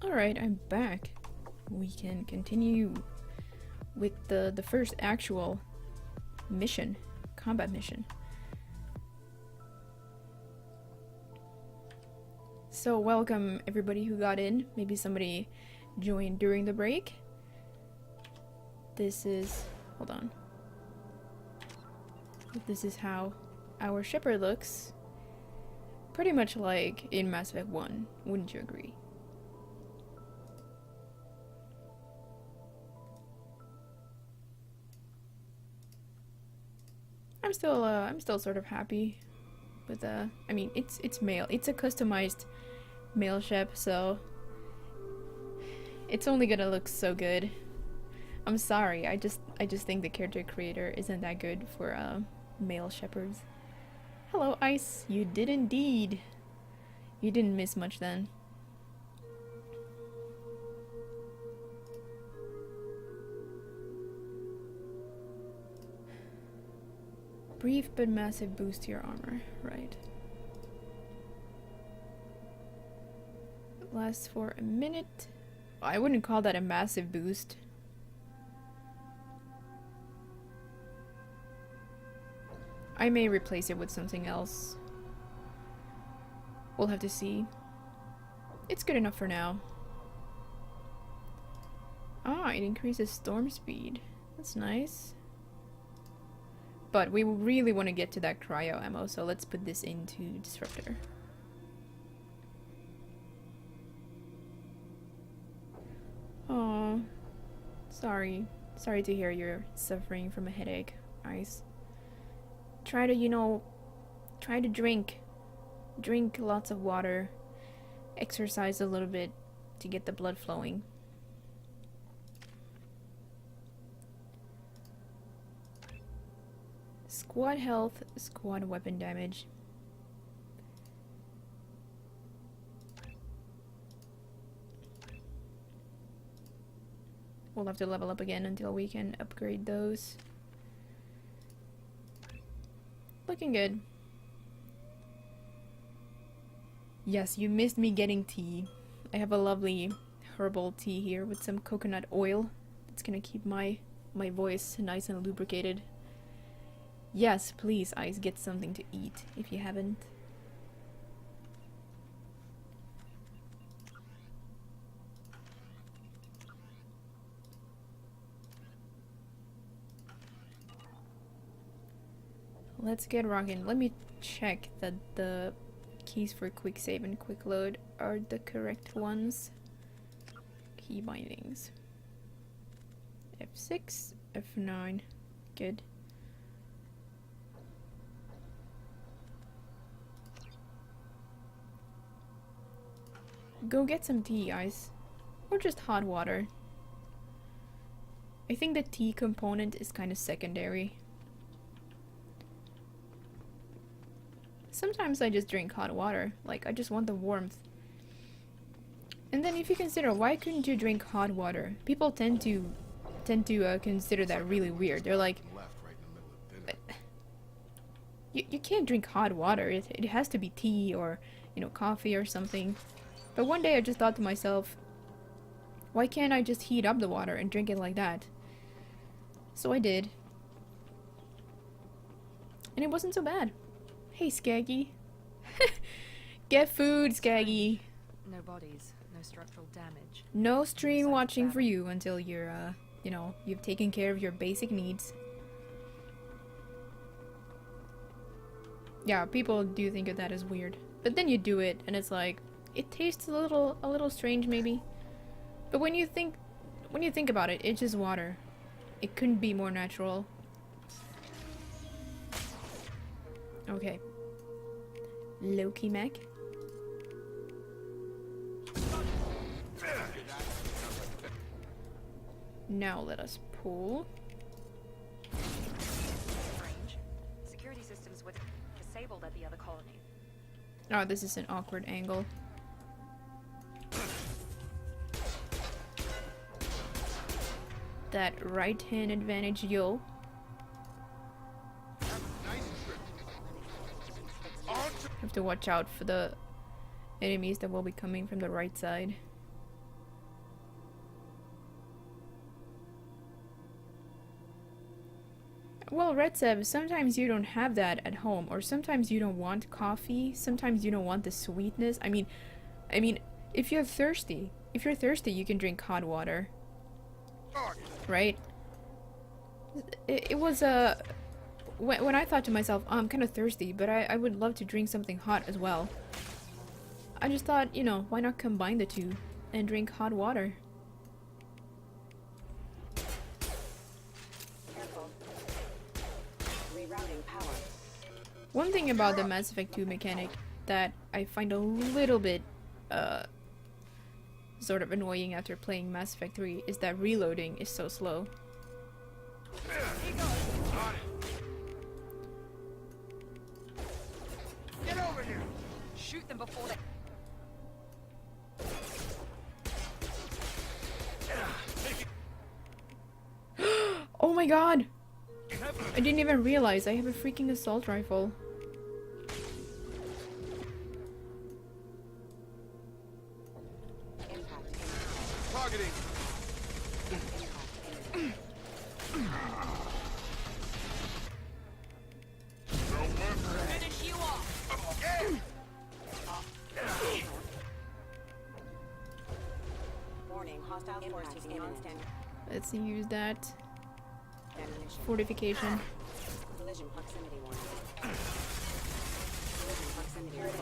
Alright, I'm back. We can continue with the first actual mission, combat mission. So welcome everybody who got in. Maybe somebody joined during the break. This is, hold on. This is how our Shepard looks. Pretty much like in Mass Effect 1, wouldn't you agree? I'm still sort of happy with I mean, it's male. It's a customized male Shep, so it's only gonna look so good. I'm sorry, I just think the character creator isn't that good for male Shepards. Hello, Ice. You did indeed. You didn't miss much then. Brief but massive boost to your armor, right. It lasts for a minute. I wouldn't call that a massive boost. I may replace it with something else. We'll have to see. It's good enough for now. Ah, it increases storm speed. That's nice. But we really want to get to that cryo ammo, so let's put this into Disruptor. Oh, sorry. Sorry to hear you're suffering from a headache, Ice. Try to, you know, try to drink. Drink lots of water. Exercise a little bit to get the blood flowing. Squad health, squad weapon damage. We'll have to level up again until we can upgrade those. Looking good. Yes, you missed me getting tea. I have a lovely herbal tea here with some coconut oil. It's gonna keep my voice nice and lubricated. Yes, please, Ice, get something to eat if you haven't. Let's get rocking. Let me check that the keys for quick save and quick load are the correct ones. Key bindings. F6, F9. Good. Go get some tea, Ice. Or just hot water. I think the tea component is kind of secondary. Sometimes I just drink hot water. Like, I just want the warmth. And then if you consider, why couldn't you drink hot water? People tend to consider that really weird. They're like, you can't drink hot water. It has to be tea or, you know, coffee or something. But one day I just thought to myself, why can't I just heat up the water and drink it like that? So I did. And it wasn't so bad. Hey, Skaggy. Get food, Skaggy. No bodies, no structural damage. No stream watching for you until you're, you know, you've taken care of your basic needs. Yeah, people do think of that as weird. But then you do it, and it's like, it tastes a little strange maybe. But when you think about it, it's just water. It couldn't be more natural. Okay. Loki Mac. Now let us pull. Range. Security systems were disabled at the other colony. Oh, this is an awkward angle. That right hand advantage, yo. Have to watch out for the enemies that will be coming from the right side. Well, Red Seb, sometimes you don't have that at home, or sometimes you don't want coffee, sometimes you don't want the sweetness. I mean, if you're thirsty, you can drink hot water, right? It was a when I thought to myself, oh, I'm kind of thirsty, but I would love to drink something hot as well. I just thought, you know, why not combine the two and drink hot water? Careful. Rerouting power. One thing about the Mass Effect 2 mechanic that I find a little bit sort of annoying after playing Mass Effect 3 is that reloading is so slow. Get over here! Shoot them before they... Oh my god! I didn't even realize I have a freaking assault rifle. Targeting! Finish you off! Warning, hostile forces in on stand. Let's use that. Ammunition. Fortification. Collision proximity warning. Collision proximity warning.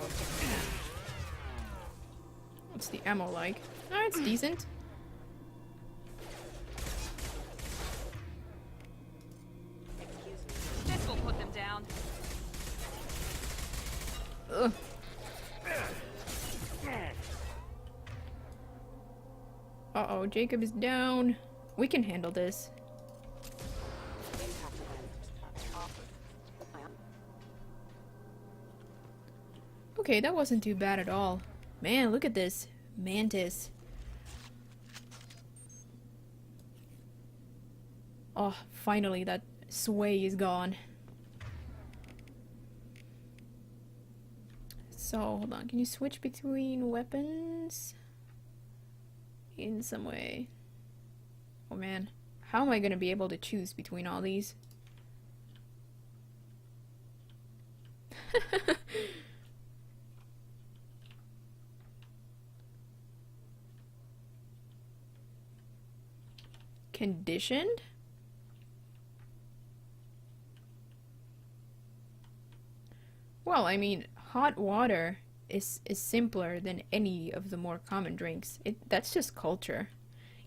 What's the ammo like? Oh, it's decent. Excuse me. This will put them down. Ugh. Uh-oh, Jacob is down. We can handle this. Impact event. Off. Okay, that wasn't too bad at all. Man, look at this. Mantis. Oh, finally that sway is gone. So, hold on. Can you switch between weapons? In some way. Oh man. How am I gonna be able to choose between all these? Conditioned? Well, I mean, hot water is simpler than any of the more common drinks. That's just culture.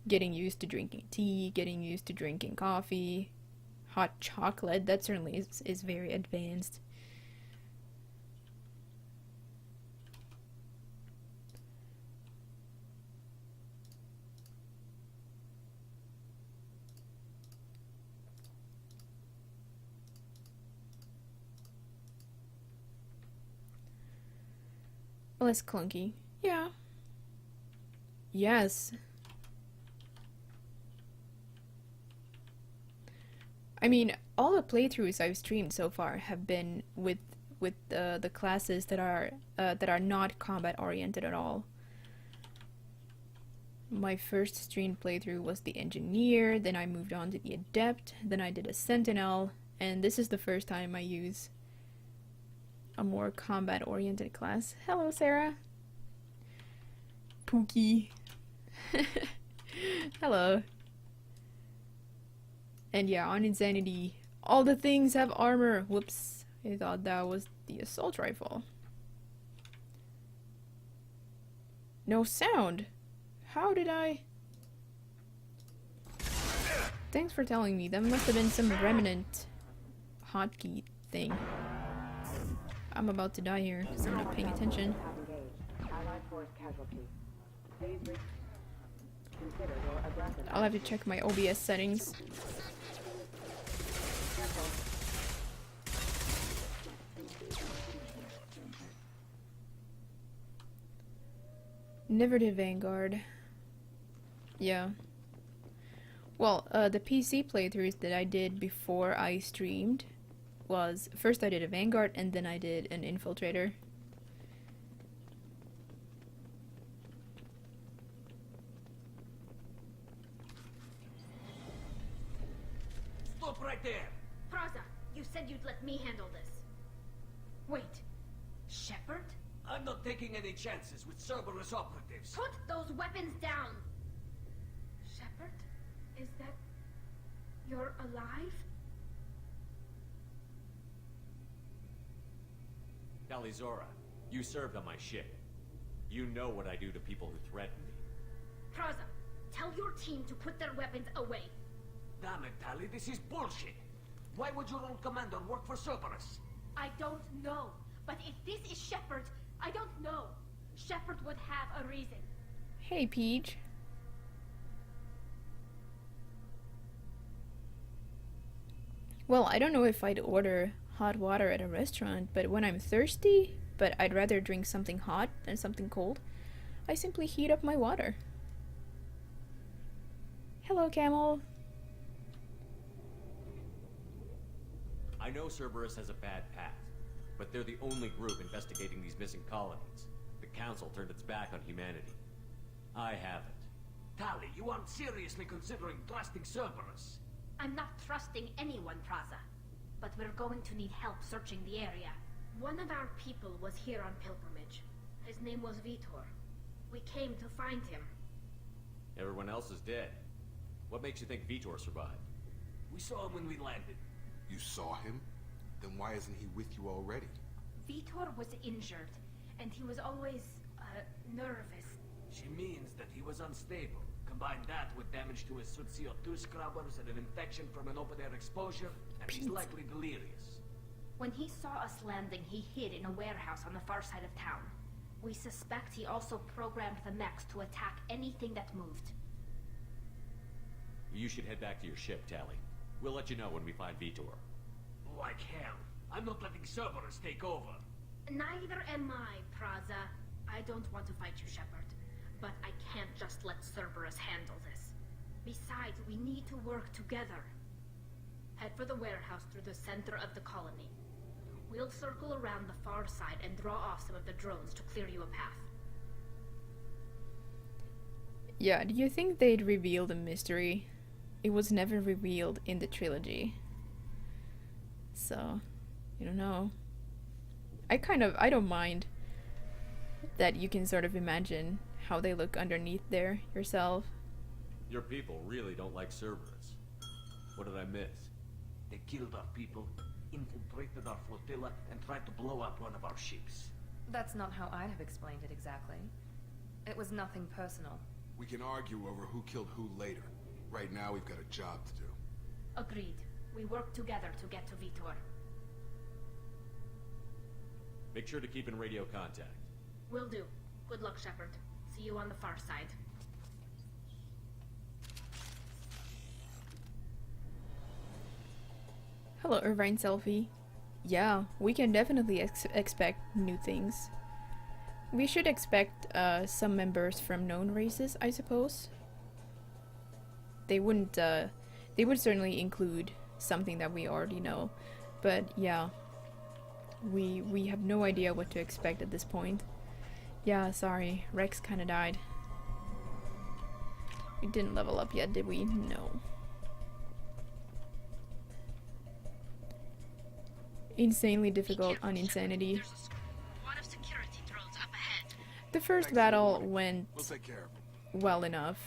Getting used to drinking tea, getting used to drinking coffee, hot chocolate, that certainly is very advanced. Less clunky. Yeah. Yes. I mean, all the playthroughs I've streamed so far have been with the classes that are not combat oriented at all. My first stream playthrough was the engineer, then I moved on to the adept, then I did a sentinel, and this is the first time I use a more combat oriented class. Hello, Sarah. Pookie. Hello. And yeah, on Insanity, all the things have armor. Whoops. I thought that was the assault rifle. No sound. How did I... Thanks for telling me. That must have been some remnant hotkey thing. I'm about to die here because I'm not paying attention. I'll have to check my OBS settings. Never did Vanguard. Yeah. Well, the PC playthroughs that I did before I streamed was, first I did a Vanguard and then I did an Infiltrator. Stop right there! Praza, you said you'd let me handle this. Wait, Shepard? I'm not taking any chances with Cerberus operatives. Put those weapons down! Shepard? Is that... you're alive? Talizora, you served on my ship. You know what I do to people who threaten me. Praza, tell your team to put their weapons away. Damn it, Tali, this is bullshit. Why would your old commander work for Cerberus? I don't know. But if this is Shepard, I don't know. Shepard would have a reason. Hey, Peach. Well, I don't know if I'd order hot water at a restaurant, but when I'm thirsty, but I'd rather drink something hot than something cold, I simply heat up my water. Hello, Camel. I know Cerberus has a bad past, but they're the only group investigating these missing colonies. The Council turned its back on humanity. I haven't. Tali, you aren't seriously considering trusting Cerberus. I'm not trusting anyone, Praza. But we're going to need help searching the area. One of our people was here on pilgrimage. His name was Vitor. We came to find him. Everyone else is dead. What makes you think Vitor survived? We saw him when we landed. You saw him? Then why isn't he with you already? Vitor was injured, and he was always, nervous. She means that he was unstable. Combine that with damage to his suit CO2 scrubbers and an infection from an open-air exposure, and he's likely delirious. When he saw us landing, he hid in a warehouse on the far side of town. We suspect he also programmed the mechs to attack anything that moved. You should head back to your ship, Tali. We'll let you know when we find Vitor. Like hell. I'm not letting Cerberus take over. Neither am I, Praza. I don't want to fight you, Shepard. But I can't just let Cerberus handle this. Besides, we need to work together. Head for the warehouse through the center of the colony. We'll circle around the far side and draw off some of the drones to clear you a path. Yeah, do you think they'd reveal the mystery? It was never revealed in the trilogy. So, I don't know. I don't mind that you can sort of imagine how they look underneath there yourself. Your people really don't like Cerberus. What did I miss? They killed our people, infiltrated our flotilla, and tried to blow up one of our ships. That's not how I'd have explained it exactly. It was nothing personal. We can argue over who killed who later. Right now, we've got a job to do. Agreed. We work together to get to Vitor. Make sure to keep in radio contact. Will do. Good luck, Shepard. See you on the far side. Hello, Irvine Selfie. Yeah, we can definitely expect new things. We should expect some members from known races, I suppose. They wouldn't, they would certainly include something that we already know. But yeah, we have no idea what to expect at this point. Yeah, sorry, Rex kinda died. We didn't level up yet, did we? No. Insanely difficult on Insanity. The first battle went We'll take care of him. well enough.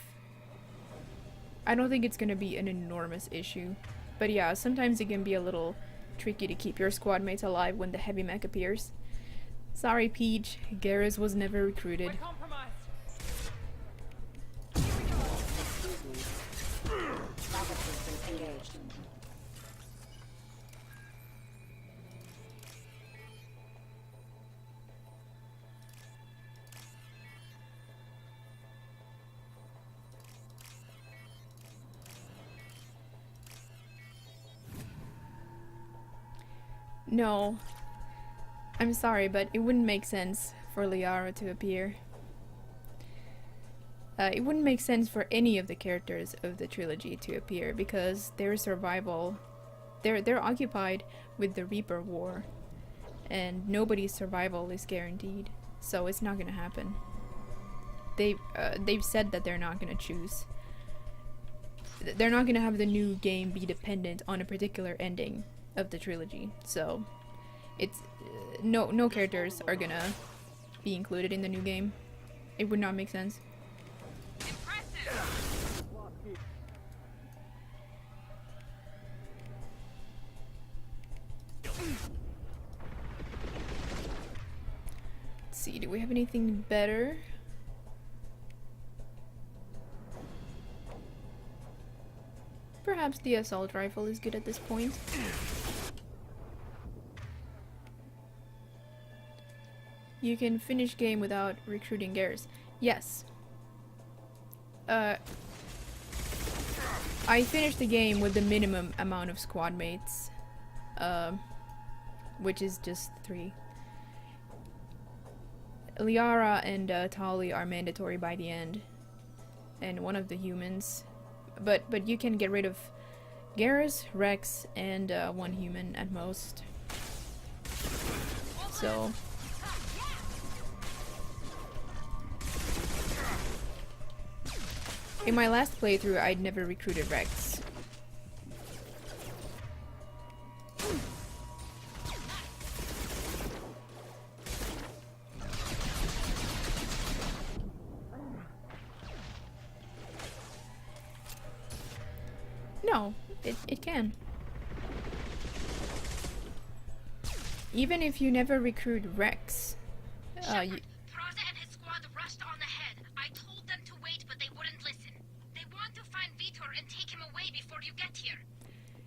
I don't think it's gonna be an enormous issue. But yeah, sometimes it can be a little tricky to keep your squad mates alive when the heavy mech appears. Sorry, Peach. Garrus was never recruited. No. I'm sorry, but it wouldn't make sense for Liara to appear. It wouldn't make sense for any of the characters of the trilogy to appear because their survival... They're occupied with the Reaper War. And nobody's survival is guaranteed. So it's not gonna happen. They've said that they're not gonna choose. They're not gonna have the new game be dependent on a particular ending. of the trilogy. So it's no characters are gonna be included in the new game. It would not make sense. Let's see, do we have anything better? Perhaps the assault rifle is good at this point. You can finish game without recruiting Garrus. Yes. I finished the game with the minimum amount of squad mates, which is just 3. Liara and Tali are mandatory by the end, and one of the humans. But you can get rid of Garrus, Rex, and 1 human at most. So in my last playthrough, I'd never recruited Rex. No, it can. Even if you never recruit Rex, Shepard, Praza and his squad rushed on ahead. I told them to wait, but they wouldn't listen. They want to find Vitor and take him away before you get here.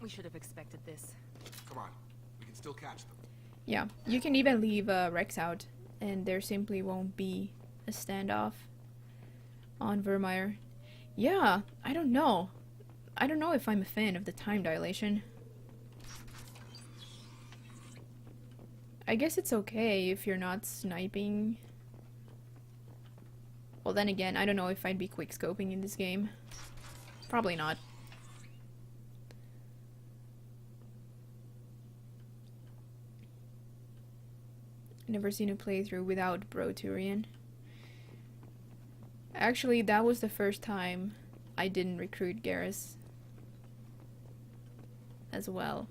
We should have expected this. Come on, we can still catch them. yeah, you can even leave Rex out, and there simply won't be a standoff on Vermeer. Yeah, I don't know. I don't know if I'm a fan of the time dilation. I guess it's okay if you're not sniping. Well, then again, I don't know if I'd be quickscoping in this game. Probably not. Never seen a playthrough without Broturian. Actually, that was the first time I didn't recruit Garrus as well.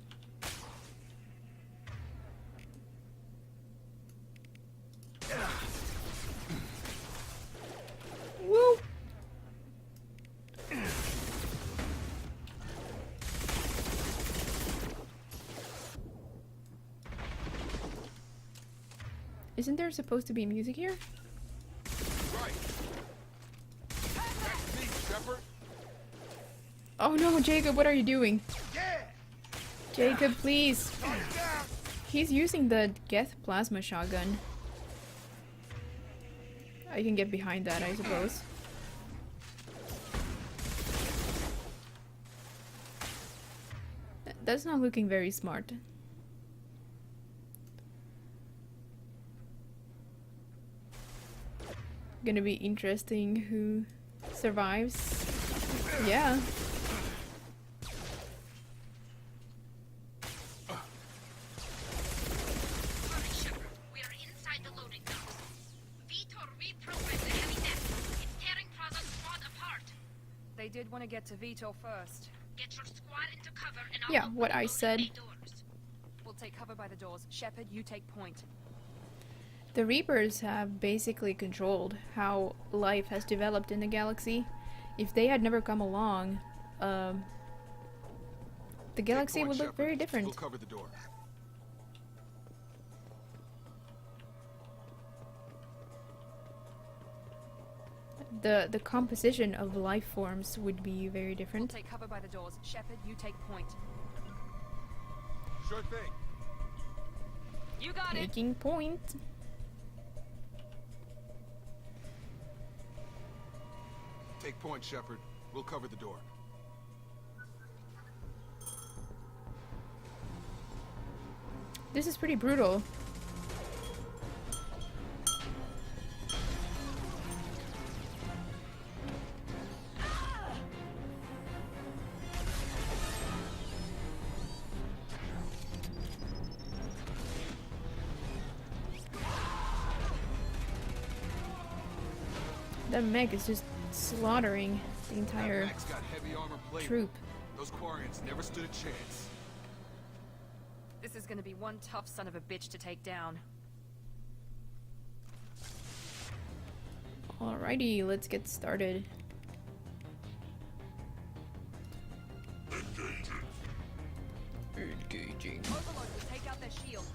Woo! Isn't there supposed to be music here? Right. That's me, Shepard. Oh no, Jacob, what are you doing? Yeah. Jacob, please. Knock it down. He's using the Geth plasma shotgun. I can get behind that, I suppose. That's not looking very smart. Gonna be interesting who survives. Yeah. Hurry, Shepard. We are inside the loading docks. Vitor reprogrammed the heavy net. It's tearing Praza's squad apart. They did want to get to Vito first. Get your squad into cover and I'll Yeah, open what the I loading said. bay doors. We'll take cover by the doors. Shepard, you take point. The Reapers have basically controlled how life has developed in the galaxy. If they had never come along, the galaxy Take point, would look Shepard. very different. We'll cover the door. The composition of life forms would be very We'll different. take cover by the doors. Shepard, you take point. Sure thing. You got it. Making point. Take point, Shepard. We'll cover the door. This is pretty brutal. That mech is just slaughtering the entire That mech's got heavy armor plating. troop. Those Quarians never stood a chance. This is gonna be one tough son of a bitch to take down. Alrighty, let's get started. Engaging. Overlord will take out their shields.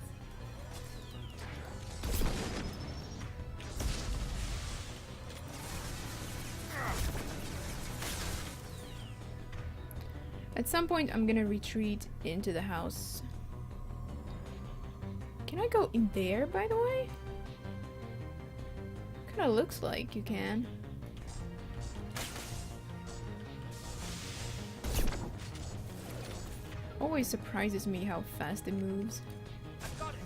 At some point, I'm gonna retreat into the house. Can I go in there, by the way? Kinda looks like you can. Always surprises me how fast it moves. I've got it.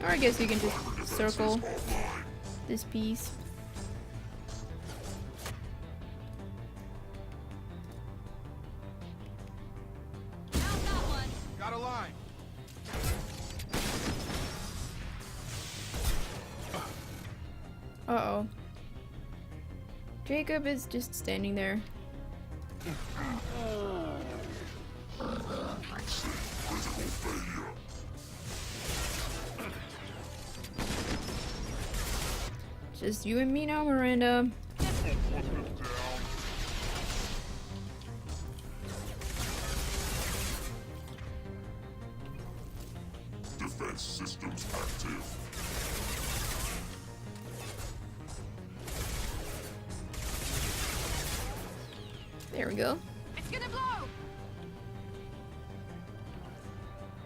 Or I guess you can just circle this piece. Found that one. Got a line. Uh-oh. Jacob is just standing there. Just you and me now, Miranda. Defense systems active. There we go. It's gonna blow.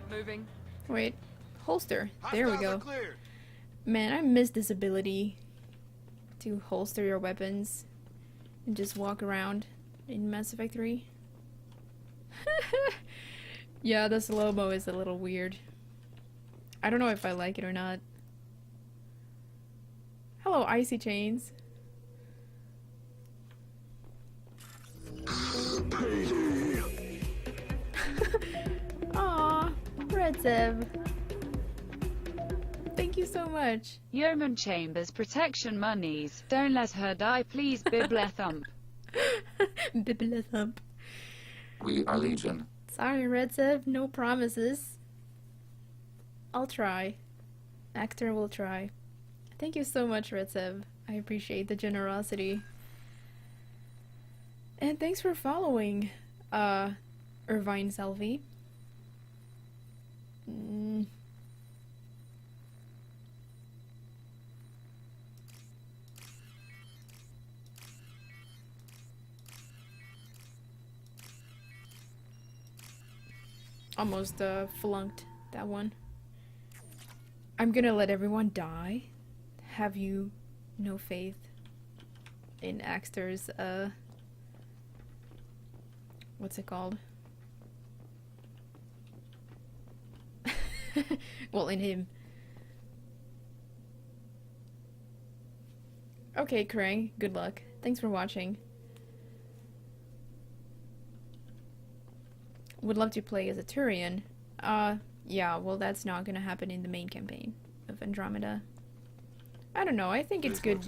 Moving. Wait. Holster. There we Hostiles are go. cleared. Man, I miss this ability to holster your weapons and just walk around in Mass Effect 3. Yeah, the slow-mo is a little weird. I don't know if I like it or not. Hello, Icy Chains. Aw, Red Zev. Thank you so much. Yeoman Chambers protection monies. Don't let her die, please, Biblethump. Biblethump. We are Legion. Sorry, Red Zev, no promises. I'll try. Axtar will try. Thank you so much, Red Zev. I appreciate the generosity. And thanks for following, Irvine Selvi. Almost flunked that one. I'm gonna let everyone die. Have you no faith in Axtar's, what's it called? Well, in him. Okay, Krang, good luck. Thanks for watching. Would love to play as a Turian. Yeah, well, that's not gonna happen in the main campaign of Andromeda. I don't know, I think it's good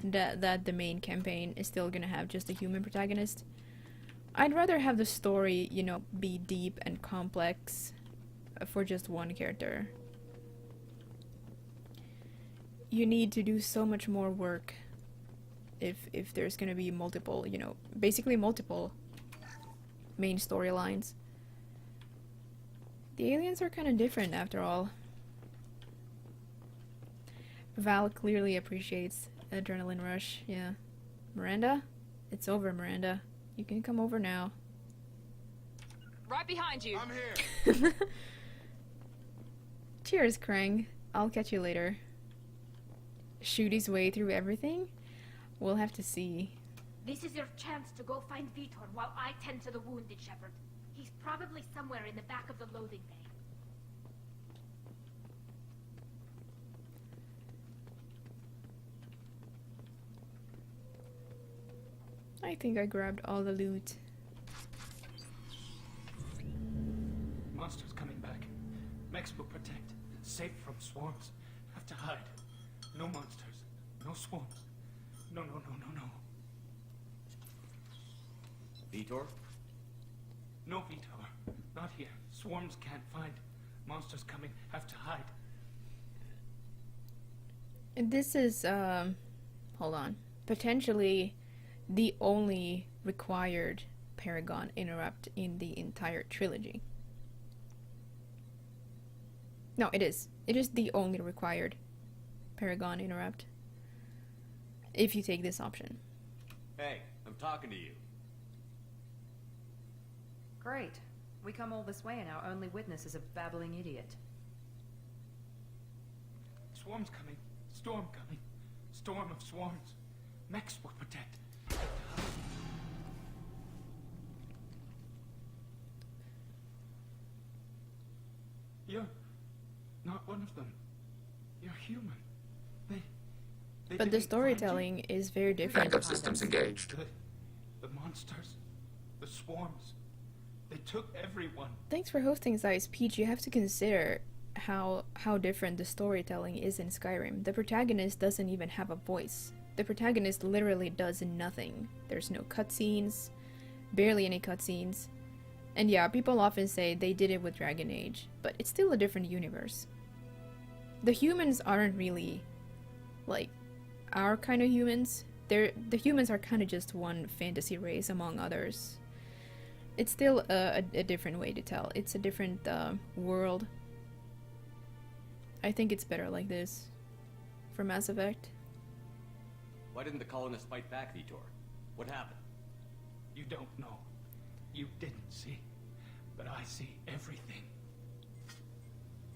that the main campaign is still gonna have just a human protagonist. I'd rather have the story, you know, be deep and complex for just one character. You need to do so much more work if there's gonna be multiple, you know, basically multiple main storylines. The aliens are kind of different after all. Val clearly appreciates Adrenaline Rush, yeah. Miranda? It's over, Miranda. You can come over now. Right behind you. I'm here. Cheers, Krang. I'll catch you later. Shoot his way through everything? We'll have to see. This is your chance to go find Vitor while I tend to the wounded, Shepard. He's probably somewhere in the back of the loading bay. I think I grabbed all the loot. Mechs will protect. Safe from swarms. Have to hide. No monsters. No swarms. No, no, no, no, no. Vitor? No, Vitor. Not here. Swarms can't find. Monsters coming. Have to hide. This is, hold on. Potentially the only required Paragon interrupt in the entire trilogy. No, it is. It is the only required Paragon interrupt. If you take this option. Hey, I'm talking to you. Great. We come all this way and our only witness is a babbling idiot. Swarms coming. Storm coming. Storm of swarms. Mechs will protect. You're not one of them. You're human. They But the didn't find storytelling is very different. Backup systems engaged. The monsters. The swarms. They took everyone. Thanks for hosting Zai's Peach. You have to consider how different the storytelling is in Skyrim. The protagonist doesn't even have a voice. The protagonist literally does nothing. There's no cutscenes, barely any cutscenes. And yeah, people often say they did it with Dragon Age, but it's still a different universe. The humans aren't really like our kind of humans. The humans are kind of just one fantasy race among others. It's still a different way to tell. It's a different world. I think it's better like this for Mass Effect. Why didn't the colonists fight back, Vitor? What happened? You don't know. You didn't see. But I see everything.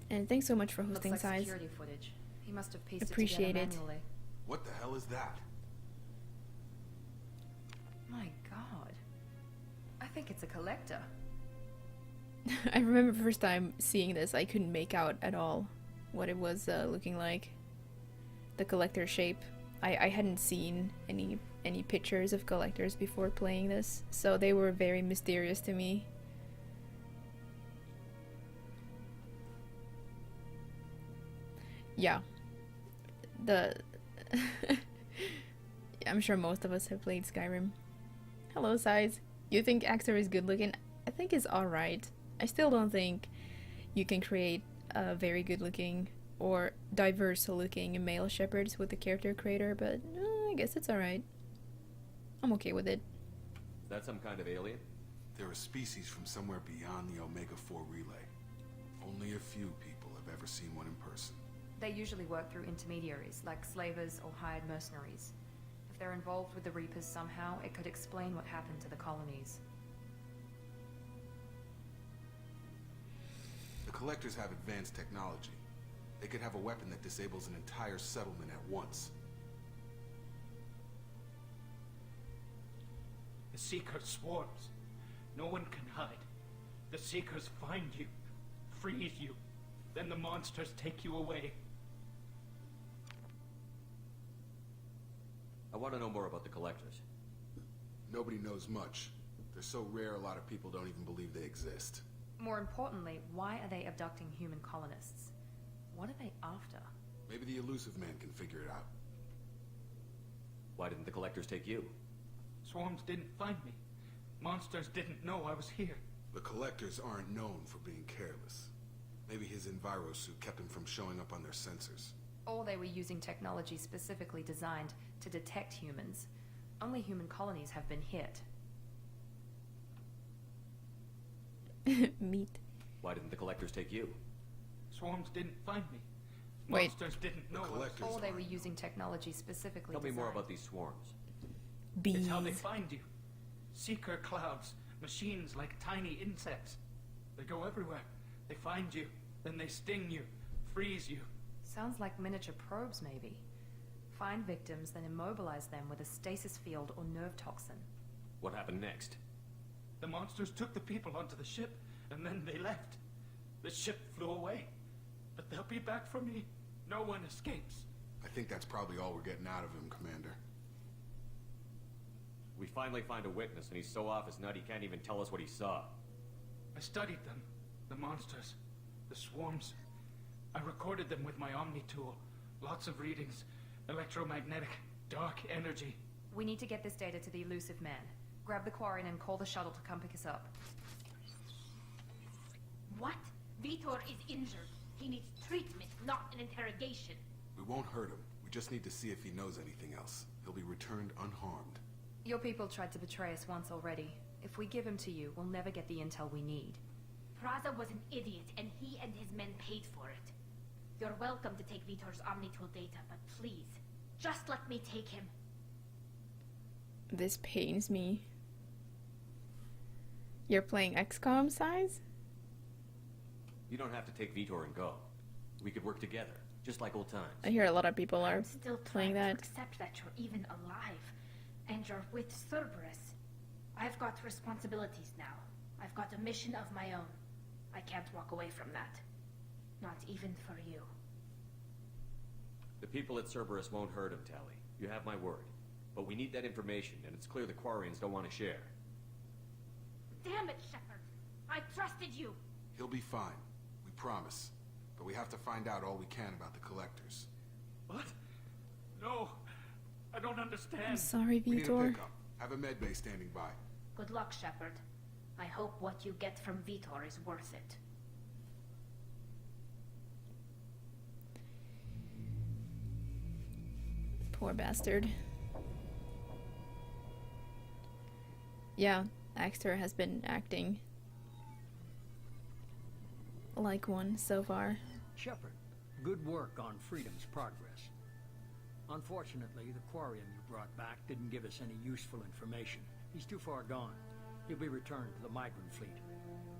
And thanks so much for Looks hosting, like Size. security footage. He must have pieced Appreciate it it. together manually. What the hell is that? My god. I think it's a collector. I remember the first time seeing this, I couldn't make out at all what it was looking like. The collector shape. I hadn't seen any pictures of collectors before playing this, so they were very mysterious to me. Yeah. I'm sure most of us have played Skyrim. Hello, Size. You think Axtar is good looking? I think he's alright. I still don't think you can create a very good looking or diverse looking male Shepards with the character creator, but I guess it's alright. I'm okay with it. Is that some kind of alien? They're a species from somewhere beyond the Omega-4 relay. Only a few people have ever seen one in person. They usually work through intermediaries, like slavers or hired mercenaries. If they're involved with the Reapers somehow, it could explain what happened to the colonies. The Collectors have advanced technology. They could have a weapon that disables an entire settlement at once. The Seeker swarms. No one can hide. The Seekers find you, freeze you, then the monsters take you away. I want to know more about the collectors. Nobody knows much. They're so rare a lot of people don't even believe they exist. More importantly, why are they abducting human colonists? What are they after? Maybe the elusive man can figure it out. Why didn't the collectors take you? Swarms didn't find me. Monsters didn't know I was here. The Collectors aren't known for being careless. Maybe his envirosuit kept him from showing up on their sensors. Or they were using technology specifically designed to detect humans. Only human colonies have been hit. Meat. Why didn't the collectors take you? Swarms didn't find me. Wait. Monsters didn't know. The Collectors Or they were aren't using known. technology specifically Tell me designed. more about these swarms. Bees. It's how they find you. Seeker clouds, machines like tiny insects. They go everywhere. They find you, then they sting you, freeze you. Sounds like miniature probes, maybe. Find victims, then immobilize them with a stasis field or nerve toxin. What happened next? The monsters took the people onto the ship, and then they left. The ship flew away. But they'll be back for me. No one escapes. I think that's probably all we're getting out of him, Commander. We finally find a witness, and he's so off his nut he can't even tell us what he saw. I studied them. The monsters. The swarms. I recorded them with my Omni tool. Lots of readings. Electromagnetic, dark energy. We need to get this data to the elusive man. Grab the Quarian and call the shuttle to come pick us up. What? Vitor is injured. He needs treatment, not an interrogation. We won't hurt him. We just need to see if he knows anything else. He'll be returned unharmed. Your people tried to betray us once already. If we give him to you, we'll never get the intel we need. Praza was an idiot, and he and his men paid for it. You're welcome to take Vitor's Omnitool data, but please, just let me take him. This pains me. You're playing XCOM size? You don't have to take Vitor and go. We could work together, just like old times. I hear a lot of people are I'm still playing trying that. to accept that you're even alive, and you're with Cerberus. I've got responsibilities now. I've got a mission of my own. I can't walk away from that. Not even for you. The people at Cerberus won't hurt him, Tally. You have my word. But we need that information, and it's clear the Quarians don't want to share. Damn it, Shepard! I trusted you! He'll be fine. We promise. But we have to find out all we can about the collectors. What? No. I don't understand. I'm sorry, We need a Vitor. pickup. Have a med bay standing by. Good luck, Shepard. I hope what you get from Vitor is worth it. Poor bastard. Yeah, Axtar has been acting like one so far. Shepard, good work on Freedom's progress. Unfortunately, the Quarian you brought back didn't give us any useful information. He's too far gone. He'll be returned to the migrant fleet.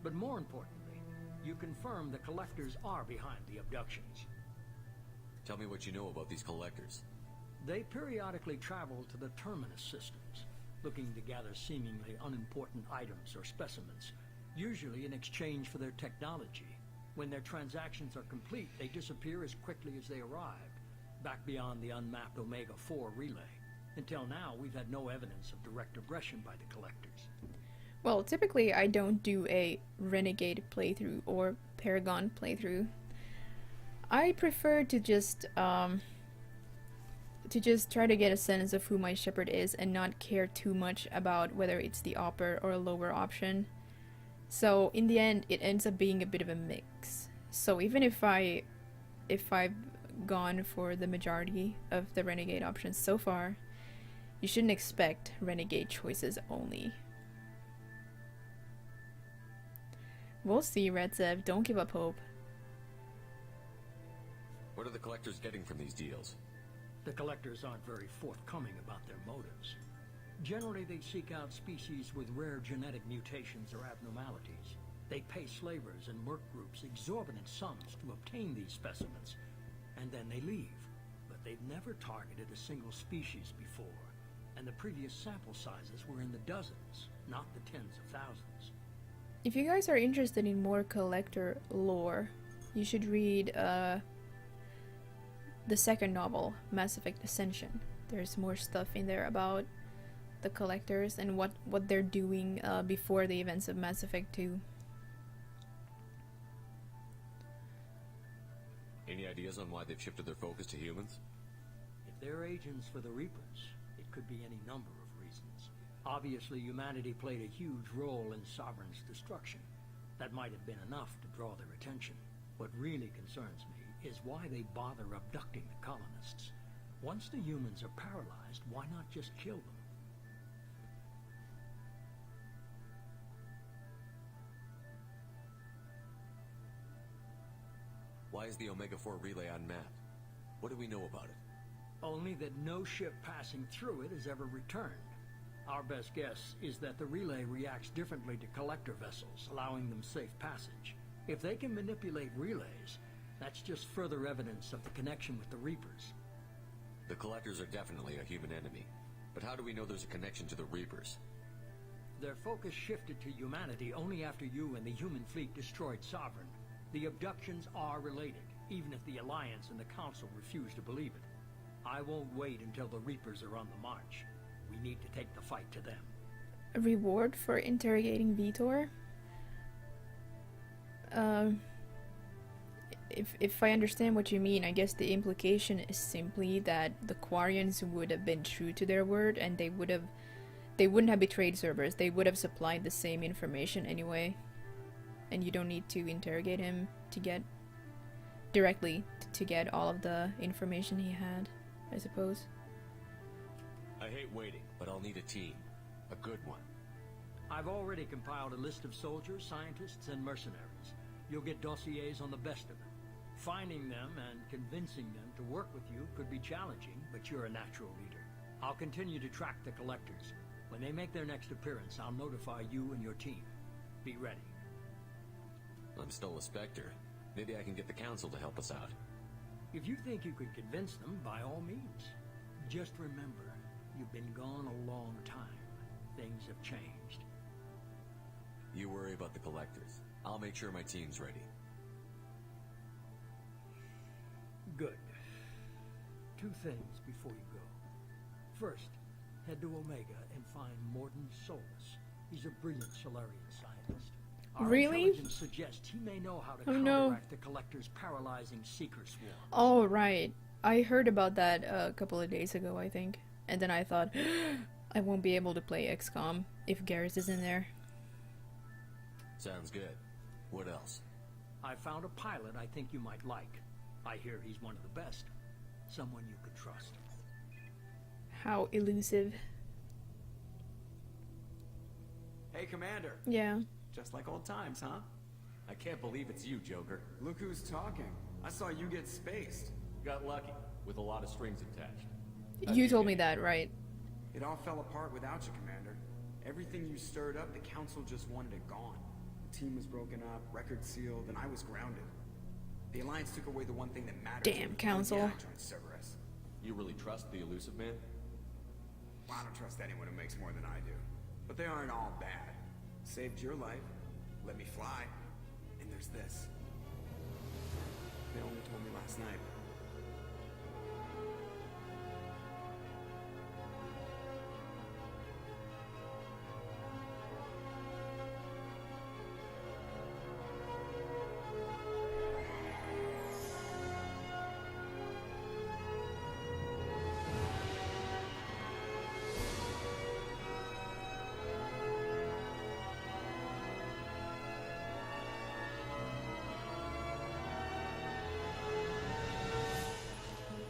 But more importantly, you confirmed the collectors are behind the abductions. Tell me what you know about these collectors. They periodically travel to the terminus systems, looking to gather seemingly unimportant items or specimens, usually in exchange for their technology. When their transactions are complete, they disappear as quickly as they arrived, back beyond the unmapped Omega-4 relay. Until now, we've had no evidence of direct aggression by the collectors. Well, typically I don't do a Renegade playthrough or Paragon playthrough. I prefer to just try to get a sense of who my Shepard is and not care too much about whether it's the upper or lower option. So in the end, it ends up being a bit of a mix. So even if I've gone for the majority of the Renegade options so far, you shouldn't expect Renegade choices only. We'll see, Red Zev. Don't give up hope. What are the collectors getting from these deals? The collectors aren't very forthcoming about their motives. Generally, they seek out species with rare genetic mutations or abnormalities. They pay slavers and merc groups exorbitant sums to obtain these specimens, and then they leave. But they've never targeted a single species before, and the previous sample sizes were in the dozens, not the tens of thousands. If you guys are interested in more collector lore, you should read the second novel, Mass Effect Ascension. There's more stuff in there about the collectors and what they're doing before the events of Mass Effect 2. Any ideas on why they've shifted their focus to humans? If they're agents for the Reapers, it could be any number of reasons. Obviously, humanity played a huge role in Sovereign's destruction. That might have been enough to draw their attention. What really concerns me is why they bother abducting the colonists. Once the humans are paralyzed, why not just kill them? Why is the Omega-4 relay unmapped? What do we know about it? Only that no ship passing through it has ever returned. Our best guess is that the relay reacts differently to collector vessels, allowing them safe passage. If they can manipulate relays, that's just further evidence of the connection with the Reapers. The collectors are definitely a human enemy. But how do we know there's a connection to the Reapers? Their focus shifted to humanity only after you and the human fleet destroyed Sovereign. The abductions are related, even if the Alliance and the Council refuse to believe it. I won't wait until the Reapers are on the march. We need to take the fight to them. A reward for interrogating Vitor? if I understand what you mean, I guess the implication is simply that the Quarians would have been true to their word, and they wouldn't have betrayed Cerberus. They would have supplied the same information anyway, and you don't need to interrogate him to get directly to get all of the information he had, I suppose. I hate waiting, but I'll need a team. A good one. I've already compiled a list of soldiers, scientists, and mercenaries. You'll get dossiers on the best of them. Finding them and convincing them to work with you could be challenging, but you're a natural leader. I'll continue to track the collectors. When they make their next appearance, I'll notify you and your team. Be ready. I'm still a Spectre. Maybe I can get the Council to help us out. If you think you could convince them, by all means. Just remember, you've been gone a long time. Things have changed. You worry about the collectors. I'll make sure my team's ready. Good. 2 things before you go. First, head to Omega and find Morden Solus. He's a brilliant Solarian scientist. Our Really? intelligence suggests he may know how to counteract the Collector's paralyzing Seeker swarm. Oh, right. I heard about that a couple of days ago, I think. And then I thought, I won't be able to play XCOM if Garrus is in there. Sounds good. What else? I found a pilot I think you might like. I hear he's one of the best. Someone you could trust. How elusive. Hey, Commander. Yeah. Just like old times, huh? I can't believe it's you, Joker. Look who's talking. I saw you get spaced. Got lucky, with a lot of strings attached. You told me that, right? It all fell apart without you, Commander. Everything you stirred up, the Council just wanted it gone. The team was broken up, record sealed, and I was grounded. The Alliance took away the one thing that mattered. Damn, Council. Yeah, I joined Cerberus. You really trust the elusive man? Well, I don't trust anyone who makes more than I do. But they aren't all bad. Saved your life, let me fly, and there's this. They only told me last night.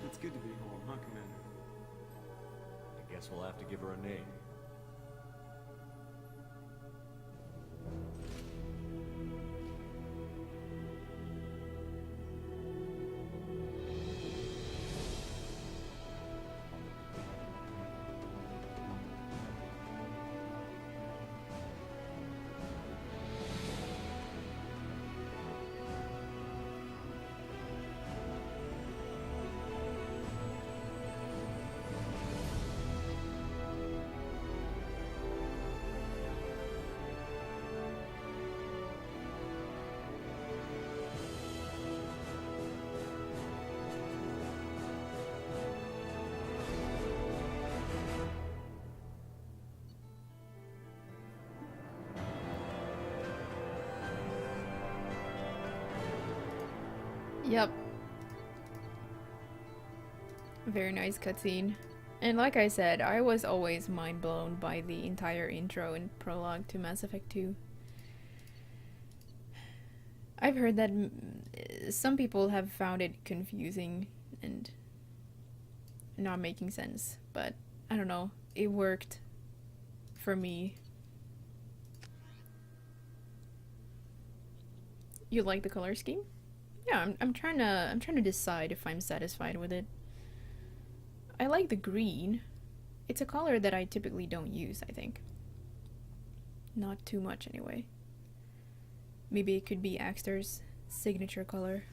It's good to be home, huh, Commander? I guess we'll have to give her a name. Yep. Very nice cutscene. And like I said, I was always mind blown by the entire intro and prologue to Mass Effect 2. I've heard that some people have found it confusing and not making sense, but I don't know, it worked for me. You like the color scheme? Yeah, I'm trying to decide if I'm satisfied with it. I like the green. It's a color that I typically don't use, I think. Not too much anyway. Maybe it could be Axtar's signature color.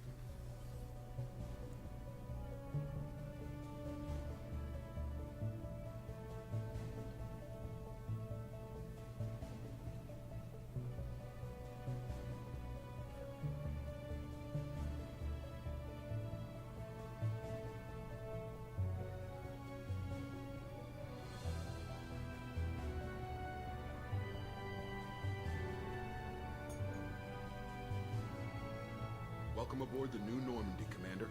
Welcome aboard the new Normandy, Commander.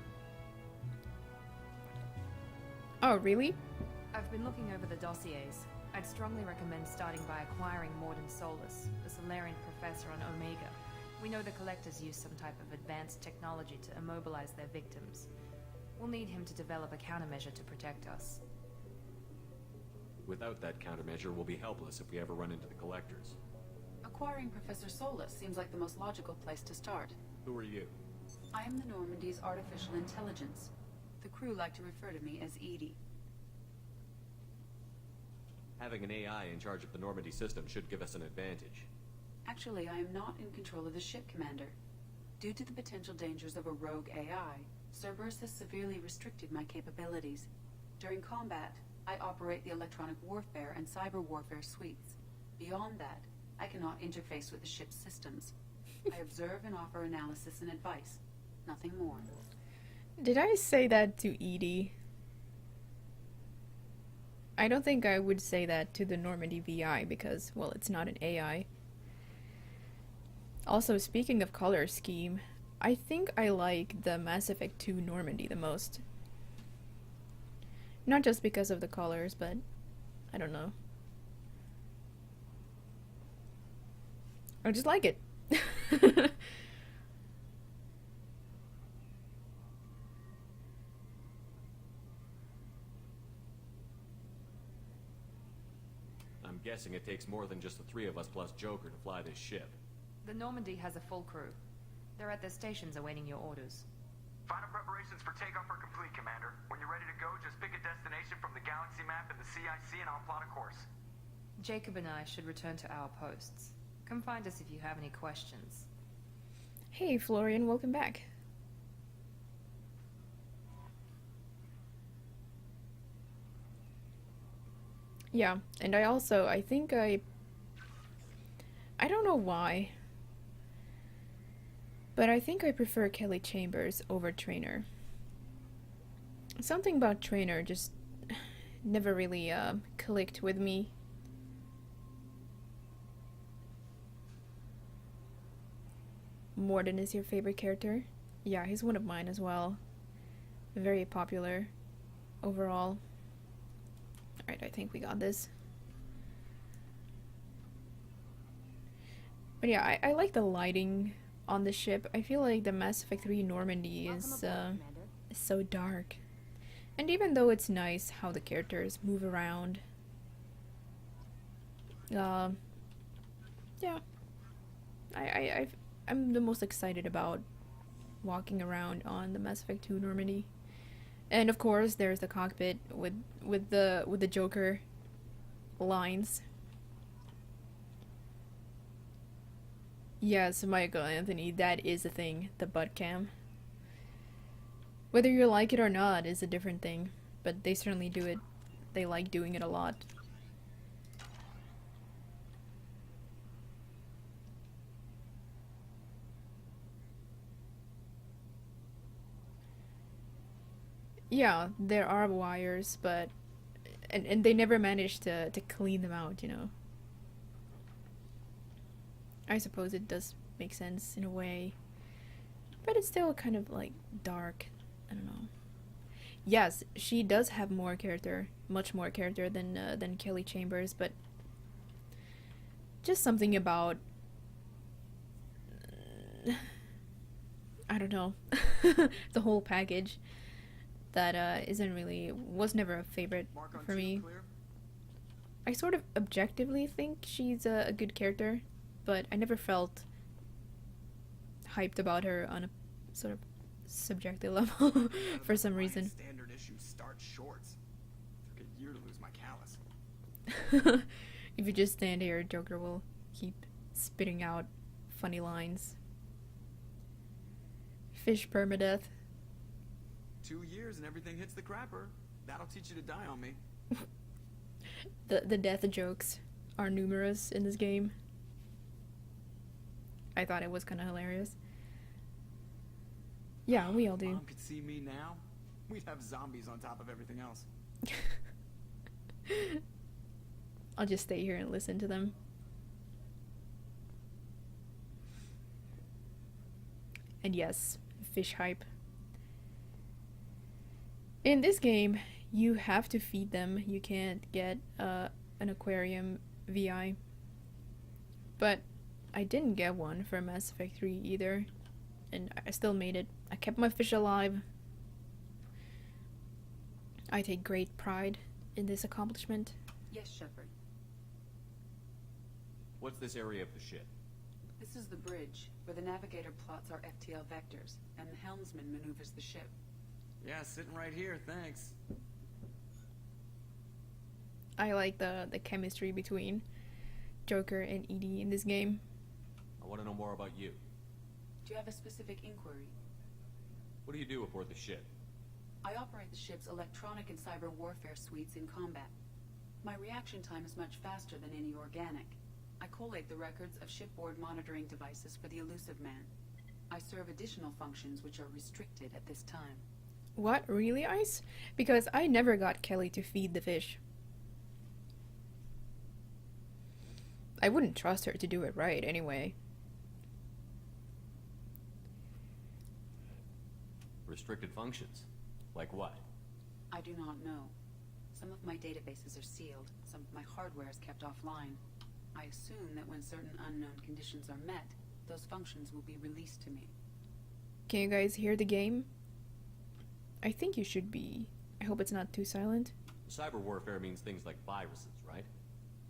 Oh, really? I've been looking over the dossiers. I'd strongly recommend starting by acquiring Morden Solus, the Solarian professor on Omega. We know the Collectors use some type of advanced technology to immobilize their victims. We'll need him to develop a countermeasure to protect us. Without that countermeasure, we'll be helpless if we ever run into the Collectors. Acquiring Professor Solus seems like the most logical place to start. Who are you? I am the Normandy's artificial intelligence. The crew like to refer to me as Edie. Having an AI in charge of the Normandy system should give us an advantage. Actually, I am not in control of the ship, Commander. Due to the potential dangers of a rogue AI, Cerberus has severely restricted my capabilities. During combat, I operate the electronic warfare and cyber warfare suites. Beyond that, I cannot interface with the ship's systems. I observe and offer analysis and advice. Nothing more. Did I say that to Edie? I don't think I would say that to the Normandy VI because, well, it's not an AI. Also, speaking of color scheme, I think I like the Mass Effect 2 Normandy the most. Not just because of the colors, but I don't know. I just like it. I'm guessing it takes more than just the three of us plus Joker to fly this ship. The Normandy has a full crew. They're at their stations awaiting your orders. Final preparations for takeoff are complete, Commander. When you're ready to go, just pick a destination from the galaxy map and the CIC and I'll plot a course. Jacob and I should return to our posts. Come find us if you have any questions. Hey Florian, welcome back. Yeah, and I think I don't know why, but I think I prefer Kelly Chambers over Traynor. Something about Traynor just never really clicked with me. Morden is your favorite character? Yeah, he's one of mine as well. Very popular overall. Alright, I think we got this. But yeah, I like the lighting on the ship. I feel like the Mass Effect 3 Normandy is so dark. And even though it's nice how the characters move around, yeah, I'm the most excited about walking around on the Mass Effect 2 Normandy. And of course, there's the cockpit with the Joker lines. Yes, Michael Anthony, that is a thing, the butt cam. Whether you like it or not is a different thing, but they certainly do it. They like doing it a lot. Yeah, there are wires, but and they never managed to clean them out, you know. I suppose it does make sense in a way, but it's still kind of like dark. I don't know. Yes, she does have more character, much more character than Kelly Chambers, but just something about I don't know the whole package that was never a favorite for me. I sort of objectively think she's a good character, but I never felt hyped about her on a sort of subjective level for some reason. Standard issue start shorts. Took a year to lose my callus. If you just stand here, Joker will keep spitting out funny lines. Fish permadeath. 2 years and everything hits the crapper. That'll teach you to die on me. The death jokes are numerous in this game. I thought it was kind of hilarious. Yeah, we all do. Mom could see me now. We'd have zombies on top of everything else. I'll just stay here and listen to them. And yes, fish hype. In this game, you have to feed them. You can't get an aquarium VI. But I didn't get one for Mass Effect 3 either. And I still made it. I kept my fish alive. I take great pride in this accomplishment. Yes, Shepard. What's this area of the ship? This is the bridge, where the navigator plots our FTL vectors, and the helmsman maneuvers the ship. Yeah, sitting right here, thanks. I like the chemistry between Joker and EDI in this game. I want to know more about you. Do you have a specific inquiry? What do you do aboard the ship? I operate the ship's electronic and cyber warfare suites in combat. My reaction time is much faster than any organic. I collate the records of shipboard monitoring devices for the Elusive Man. I serve additional functions which are restricted at this time. What? Really, Ice? Because I never got Kelly to feed the fish. I wouldn't trust her to do it right anyway. Restricted functions? Like what? I do not know. Some of my databases are sealed, some of my hardware is kept offline. I assume that when certain unknown conditions are met, those functions will be released to me. Can you guys hear the game? I think you should be. I hope it's not too silent. Cyber warfare means things like viruses, right?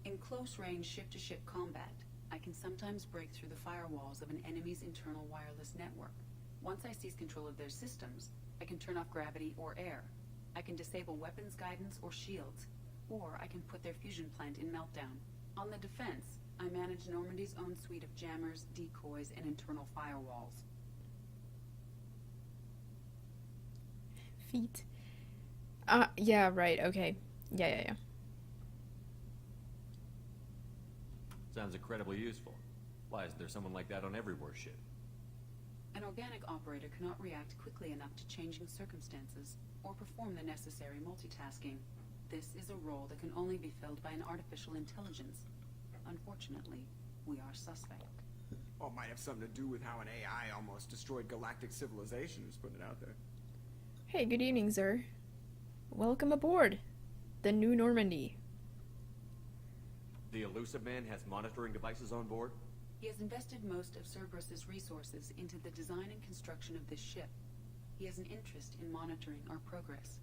In close-range ship-to-ship combat, I can sometimes break through the firewalls of an enemy's internal wireless network. Once I seize control of their systems, I can turn off gravity or air. I can disable weapons guidance or shields, or I can put their fusion plant in meltdown. On the defense, I manage Normandy's own suite of jammers, decoys, and internal firewalls. Feet. Yeah, right, okay. Yeah. Sounds incredibly useful. Why is there someone like that on every warship? An organic operator cannot react quickly enough to changing circumstances, or perform the necessary multitasking. This is a role that can only be filled by an artificial intelligence. Unfortunately, we are suspect. Well, it might have something to do with how an AI almost destroyed galactic civilization, just putting it out there. Hey, good evening, sir. Welcome aboard the New Normandy. The Elusive Man has monitoring devices on board? He has invested most of Cerberus's resources into the design and construction of this ship. He has an interest in monitoring our progress.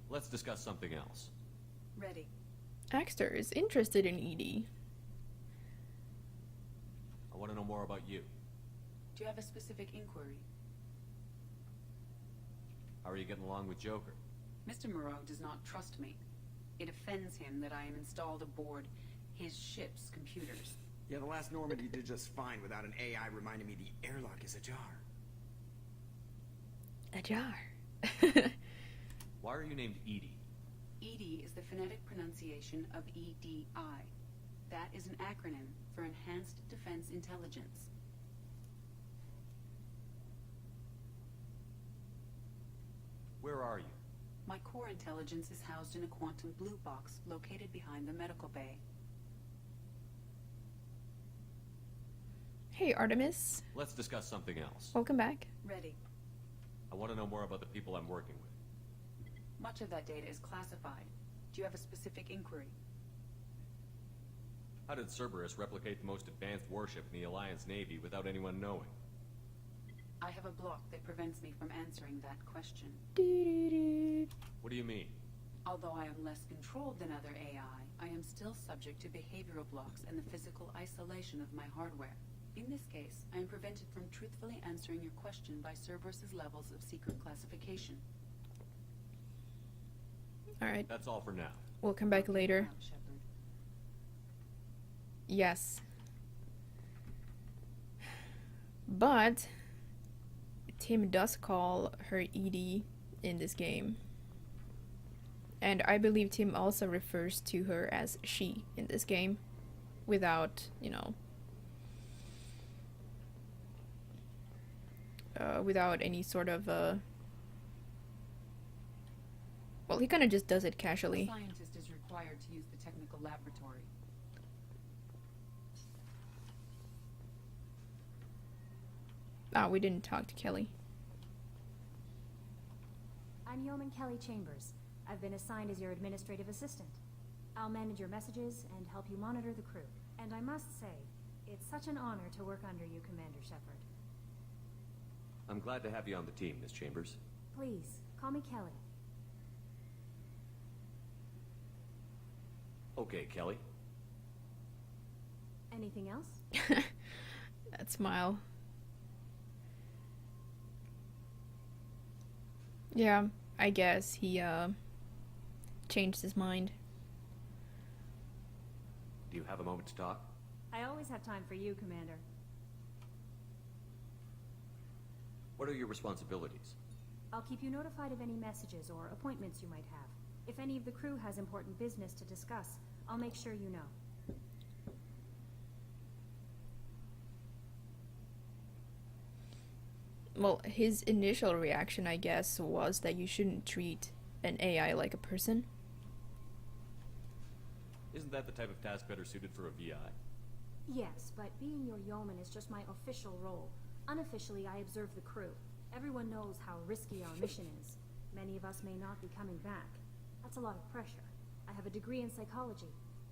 Let's discuss something else. Ready. Axtar is interested in EDI. I want to know more about you. Do you have a specific inquiry? How are you getting along with Joker? Mr. Moreau does not trust me. It offends him that I am installed aboard his ship's computers. Yeah, the last Normandy did just fine without an AI reminding me the airlock is ajar. Ajar. Why are you named EDI? EDI is the phonetic pronunciation of EDI. That is an acronym for Enhanced Defense Intelligence. Where are you? My core intelligence is housed in a quantum blue box located behind the medical bay. Hey, Artemis. Let's discuss something else. Welcome back. Ready. I want to know more about the people I'm working with. Much of that data is classified. Do you have a specific inquiry? How did Cerberus replicate the most advanced warship in the Alliance Navy without anyone knowing? I have a block that prevents me from answering that question. What do you mean? Although I am less controlled than other AI, I am still subject to behavioral blocks and the physical isolation of my hardware. In this case, I am prevented from truthfully answering your question by Cerberus's levels of secret classification. Alright. That's all for now. We'll come back later. Shepard. Yes. But Tim does call her EDI in this game. And I believe Tim also refers to her as she in this game. Without, you know... without any sort of, well, he kind of just does it casually. A scientist is required to use the technical laboratory. Ah, we didn't talk to Kelly. I'm Yeoman Kelly Chambers. I've been assigned as your administrative assistant. I'll manage your messages and help you monitor the crew. And I must say, it's such an honor to work under you, Commander Shepard. I'm glad to have you on the team, Miss Chambers. Please, call me Kelly. Okay, Kelly. Anything else? That smile. Yeah, I guess he changed his mind. Do you have a moment to talk? I always have time for you, Commander. What are your responsibilities? I'll keep you notified of any messages or appointments you might have. If any of the crew has important business to discuss, I'll make sure you know. Well, his initial reaction, I guess, was that you shouldn't treat an AI like a person. Isn't that the type of task better suited for a VI? Yes, but being your yeoman is just my official role. Unofficially, I observe the crew. Everyone knows how risky our mission is. Many of us may not be coming back. That's a lot of pressure. I have a degree in psychology.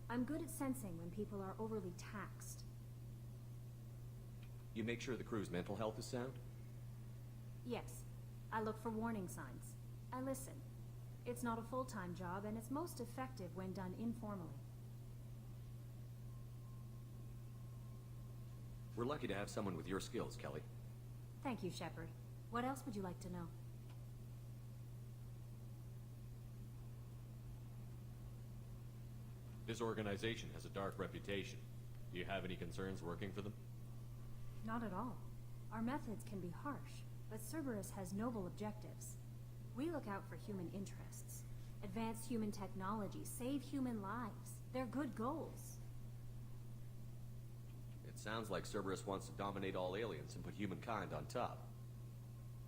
I'm good at sensing when people are overly taxed. You make sure the crew's mental health is sound? Yes. I look for warning signs. I listen. It's not a full-time job, and it's most effective when done informally. We're lucky to have someone with your skills, Kelly. Thank you, Shepard. What else would you like to know? This organization has a dark reputation. Do you have any concerns working for them? Not at all. Our methods can be harsh, but Cerberus has noble objectives. We look out for human interests. Advance human technology, save human lives. They're good goals. It sounds like Cerberus wants to dominate all aliens and put humankind on top.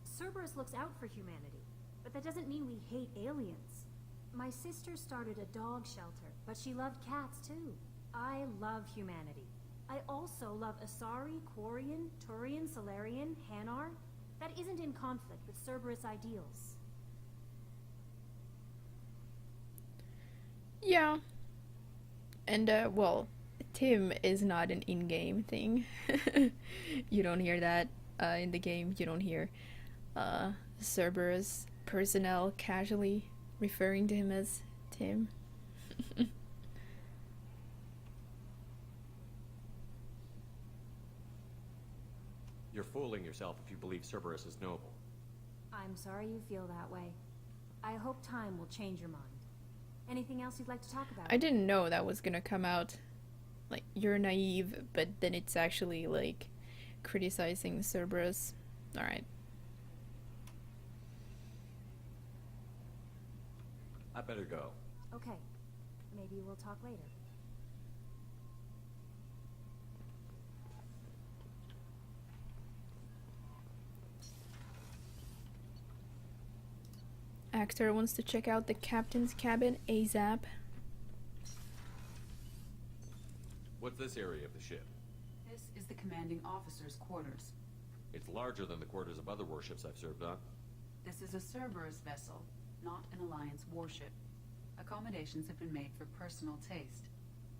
Cerberus looks out for humanity, but that doesn't mean we hate aliens. My sister started a dog shelter, but she loved cats too. I love humanity. I also love Asari, Quarian, Turian, Solarian, Hanar. That isn't in conflict with Cerberus ideals. Yeah. And, well, Tim is not an in-game thing. You don't hear that in the game. You don't hear Cerberus personnel casually referring to him as Tim. You're fooling yourself if you believe Cerberus is noble. I'm sorry you feel that way. I hope time will change your mind. Anything else you'd like to talk about? I didn't know that was gonna come out. Like, you're naive, but then it's actually, like, criticizing Cerberus. Alright. I better go. Okay. Maybe we'll talk later. Axtar wants to check out the captain's cabin ASAP. What's this area of the ship? This is the commanding officer's quarters. It's larger than the quarters of other warships I've served on. This is a Cerberus vessel, not an Alliance warship. Accommodations have been made for personal taste.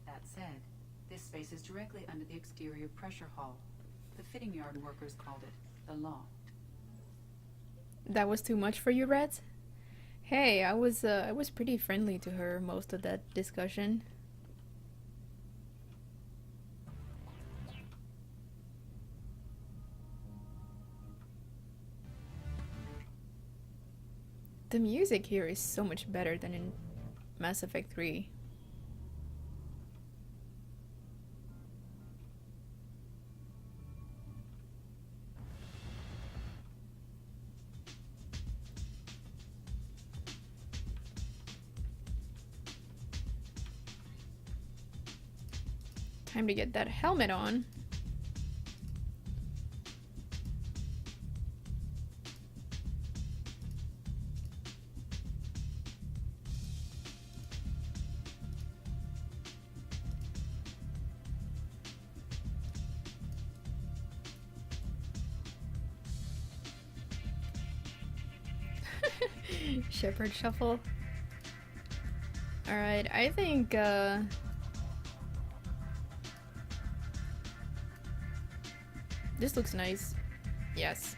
That said, this space is directly under the exterior pressure hull. The fitting yard workers called it the loft. That was too much for you, Reds? Hey, I was pretty friendly to her most of that discussion. The music here is so much better than in Mass Effect 3. Time to get that helmet on. Shepard shuffle. Alright, I think this looks nice. Yes.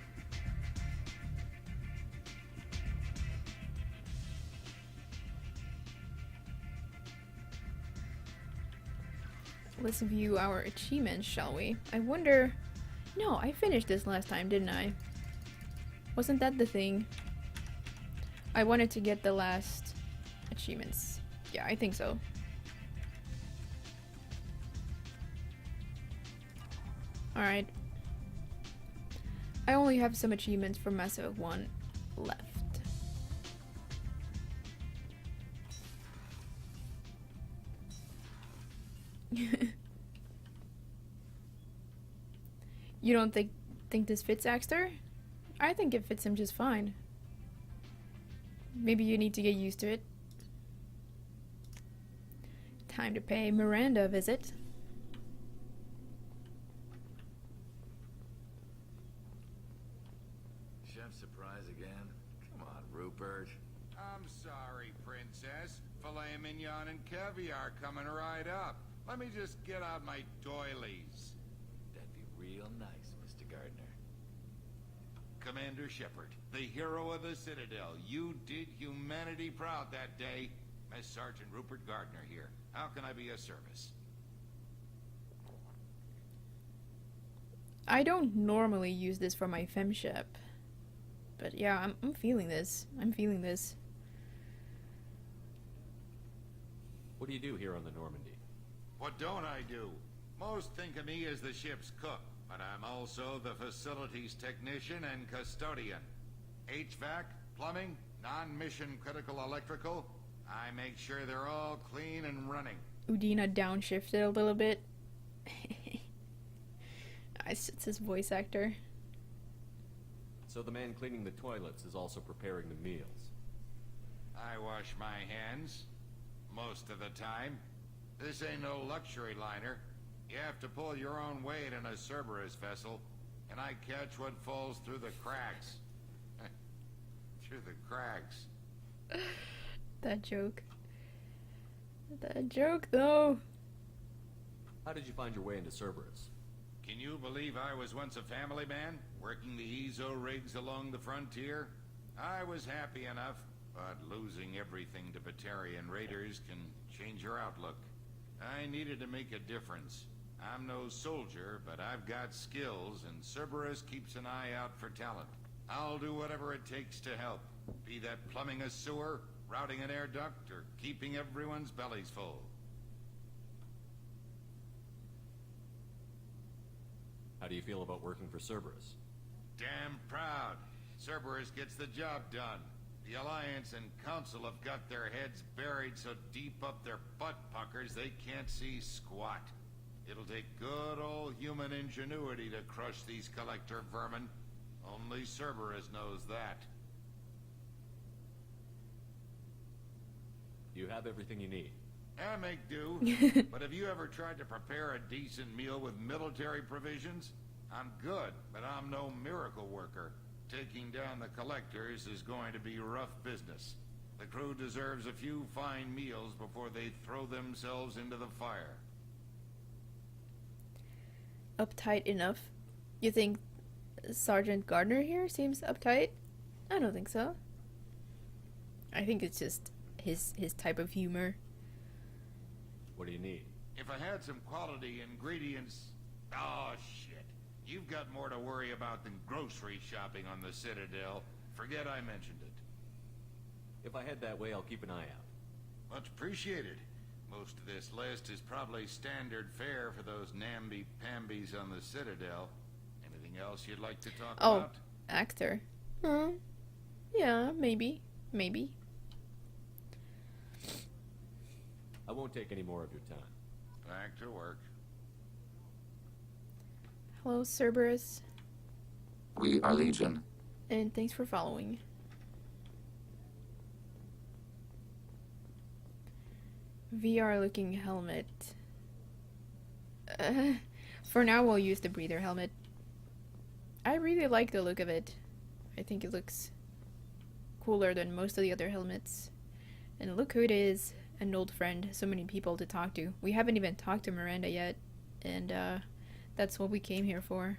Let's view our achievements, shall we? I wonder... No, I finished this last time, didn't I? Wasn't that the thing? I wanted to get the last achievements. Yeah, I think so. Alright. I only have some achievements for Mass Effect 1 left. You don't think this fits Axtar? I think it fits him just fine. Maybe you need to get used to it. Time to pay Miranda a visit. Chef surprise again? Come on, Rupert. I'm sorry, Princess. Filet mignon and caviar coming right up. Let me just get out my doilies. That'd be real nice, Mr. Gardner. Commander Shepard, the hero of the Citadel. You did humanity proud that day. Mess Sergeant Rupert Gardner here. How can I be of service? I don't normally use this for my femship. But yeah, I'm feeling this. I'm feeling this. What do you do here on the Normandy? What don't I do? Most think of me as the ship's cook, but I'm also the facilities technician and custodian. HVAC, plumbing, non-mission critical electrical. I make sure they're all clean and running. Udina downshifted a little bit. It's his voice actor. So the man cleaning the toilets is also preparing the meals. I wash my hands. Most of the time. This ain't no luxury liner. You have to pull your own weight in a Cerberus vessel, and I catch what falls through the cracks. Through the cracks. That joke. That joke, though. How did you find your way into Cerberus? Can you believe I was once a family man, working the EZO rigs along the frontier? I was happy enough, but losing everything to Batarian raiders can change your outlook. I needed to make a difference. I'm no soldier, but I've got skills, and Cerberus keeps an eye out for talent. I'll do whatever it takes to help, be that plumbing a sewer, routing an air duct, or keeping everyone's bellies full. How do you feel about working for Cerberus? Damn proud. Cerberus gets the job done. The Alliance and Council have got their heads buried so deep up their butt puckers they can't see squat. It'll take good old human ingenuity to crush these collector vermin. Only Cerberus knows that. You have everything you need. I make do. But have you ever tried to prepare a decent meal with military provisions? I'm good, but I'm no miracle worker. Taking down the collectors is going to be rough business. The crew deserves a few fine meals before they throw themselves into the fire. Uptight enough? You think Sergeant Gardner here seems uptight? I don't think so. I think it's just his type of humor. What do you need? If I had some quality ingredients... Oh, shit. You've got more to worry about than grocery shopping on the Citadel. Forget I mentioned it. If I head that way, I'll keep an eye out. Much appreciated. Most of this list is probably standard fare for those namby-pambies on the Citadel. Anything else you'd like to talk about? Oh, Axtar. Yeah, maybe. Maybe. I won't take any more of your time. Back to work. Hello, Cerberus. We are Legion. And thanks for following. VR looking helmet. For now we'll use the breather helmet. I really like the look of it. I think it looks cooler than most of the other helmets. And look who it is, an old friend, so many people to talk to. We haven't even talked to Miranda yet, and that's what we came here for.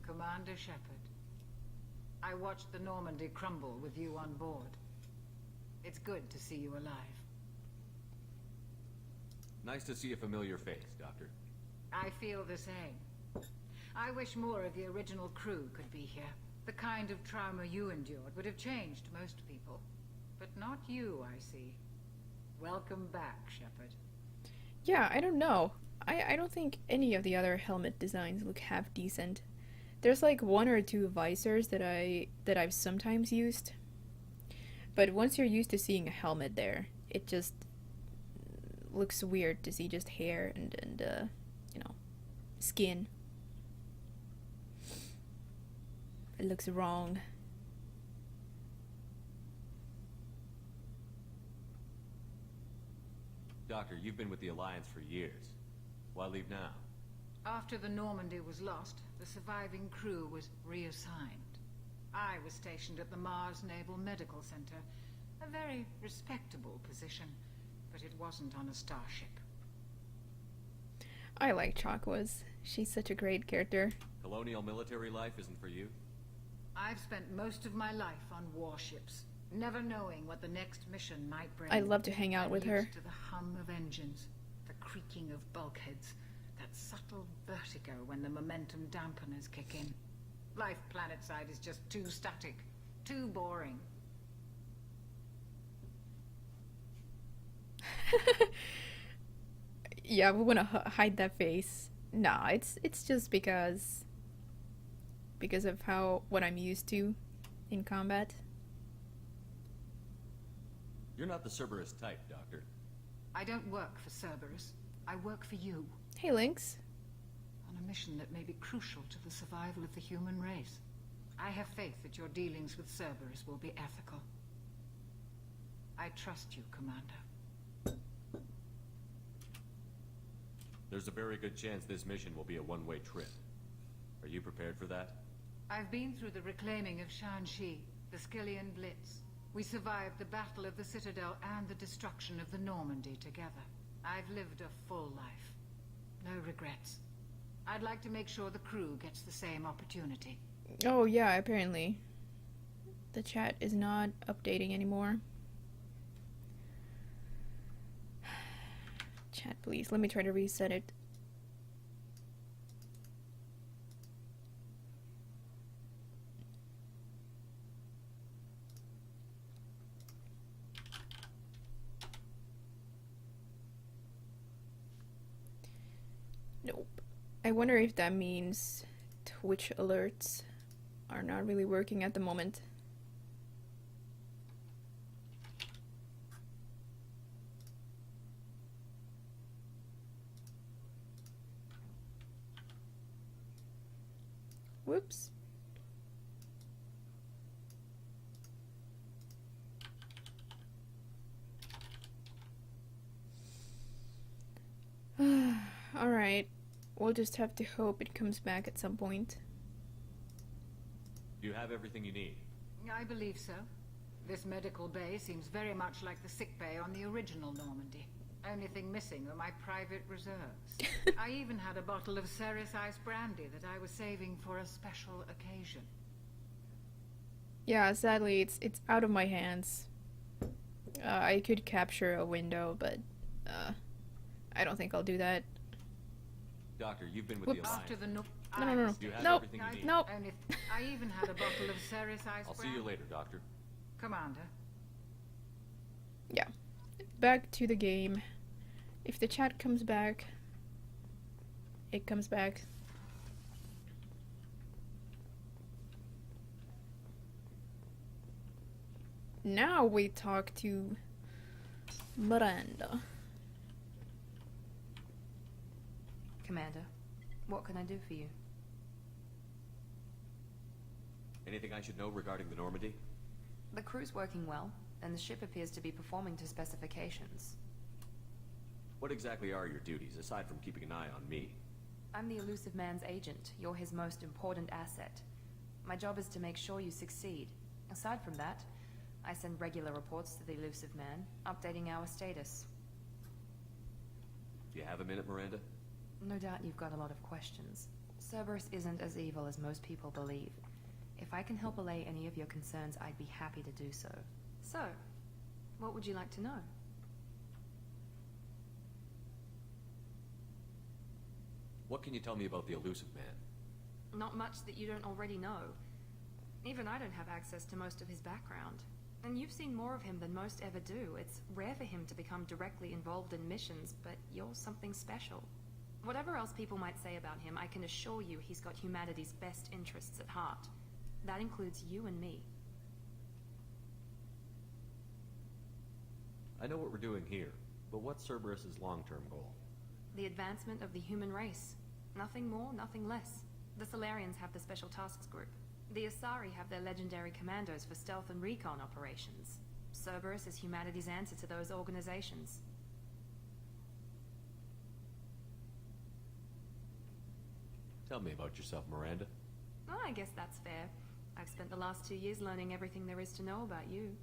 Commander Shepard, I watched the Normandy crumble with you on board. It's good to see you alive. Nice to see a familiar face, Doctor. I feel the same. I wish more of the original crew could be here. The kind of trauma you endured would have changed most people. But not you, I see. Welcome back, Shepard. Yeah, I don't know. I don't think any of the other helmet designs look half decent. There's like one or two visors that I've sometimes used. But once you're used to seeing a helmet there, it just looks weird to see just hair and you know, skin. It looks wrong. Doctor, you've been with the Alliance for years. Why leave now? After the Normandy was lost, the surviving crew was reassigned. I was stationed at the Mars Naval Medical Center, a very respectable position, but it wasn't on a starship. I like Chakwas. She's such a great character. Colonial military life isn't for you? I've spent most of my life on warships, never knowing what the next mission might bring. I love to hang out with her. I'm used to the hum of engines, the creaking of bulkheads, that subtle vertigo when the momentum dampeners kick in. Life planetside is just too static, too boring. Yeah, we want to hide that face. Nah, it's just because of what I'm used to in combat. You're not the Cerberus type, Doctor. I don't work for Cerberus. I work for you. Hey, Lynx. On a mission that may be crucial to the survival of the human race. I have faith that your dealings with Cerberus will be ethical. I trust you, Commander. There's a very good chance this mission will be a one-way trip. Are you prepared for that? I've been through the reclaiming of Shanxi, the Skillian Blitz. We survived the Battle of the Citadel and the destruction of the Normandy together. I've lived a full life. No regrets. I'd like to make sure the crew gets the same opportunity. Oh yeah, apparently. The chat is not updating anymore. Chat, please. Let me try to reset it. Nope. I wonder if that means Twitch alerts are not really working at the moment. Whoops. Alright. We'll just have to hope it comes back at some point. Do you have everything you need? I believe so. This medical bay seems very much like the sick bay on the original Normandy. Only thing missing were my private reserves. I even had a bottle of Ceres Ice brandy that I was saving for a special occasion. Yeah, sadly, it's out of my hands. I could capture a window, but I don't think I'll do that. Doctor, you've been with Whoops. the Alliance. After the No. Do you have Nope. everything you need? Nope. I even had a bottle of Ceres Ice I'll see brandy. you later, Doctor. Commander. Yeah. Back to the game. If the chat comes back, it comes back. Now we talk to Miranda. Commander, what can I do for you? Anything I should know regarding the Normandy? The crew's working well, and the ship appears to be performing to specifications. What exactly are your duties, aside from keeping an eye on me? I'm the elusive man's agent. You're his most important asset. My job is to make sure you succeed. Aside from that, I send regular reports to the Elusive Man, updating our status. Do you have a minute, Miranda? No doubt you've got a lot of questions. Cerberus isn't as evil as most people believe. If I can help allay any of your concerns, I'd be happy to do so. So, what would you like to know? What can you tell me about the Elusive Man? Not much that you don't already know. Even I don't have access to most of his background. And you've seen more of him than most ever do. It's rare for him to become directly involved in missions, but you're something special. Whatever else people might say about him, I can assure you he's got humanity's best interests at heart. That includes you and me. I know what we're doing here, but what's Cerberus's long-term goal? The advancement of the human race. Nothing more, nothing less. The Solarians have the Special Tasks Group. The Asari have their legendary commandos for stealth and recon operations. Cerberus is humanity's answer to those organizations. Tell me about yourself, Miranda. Oh, I guess that's fair. I've spent the last 2 years learning everything there is to know about you.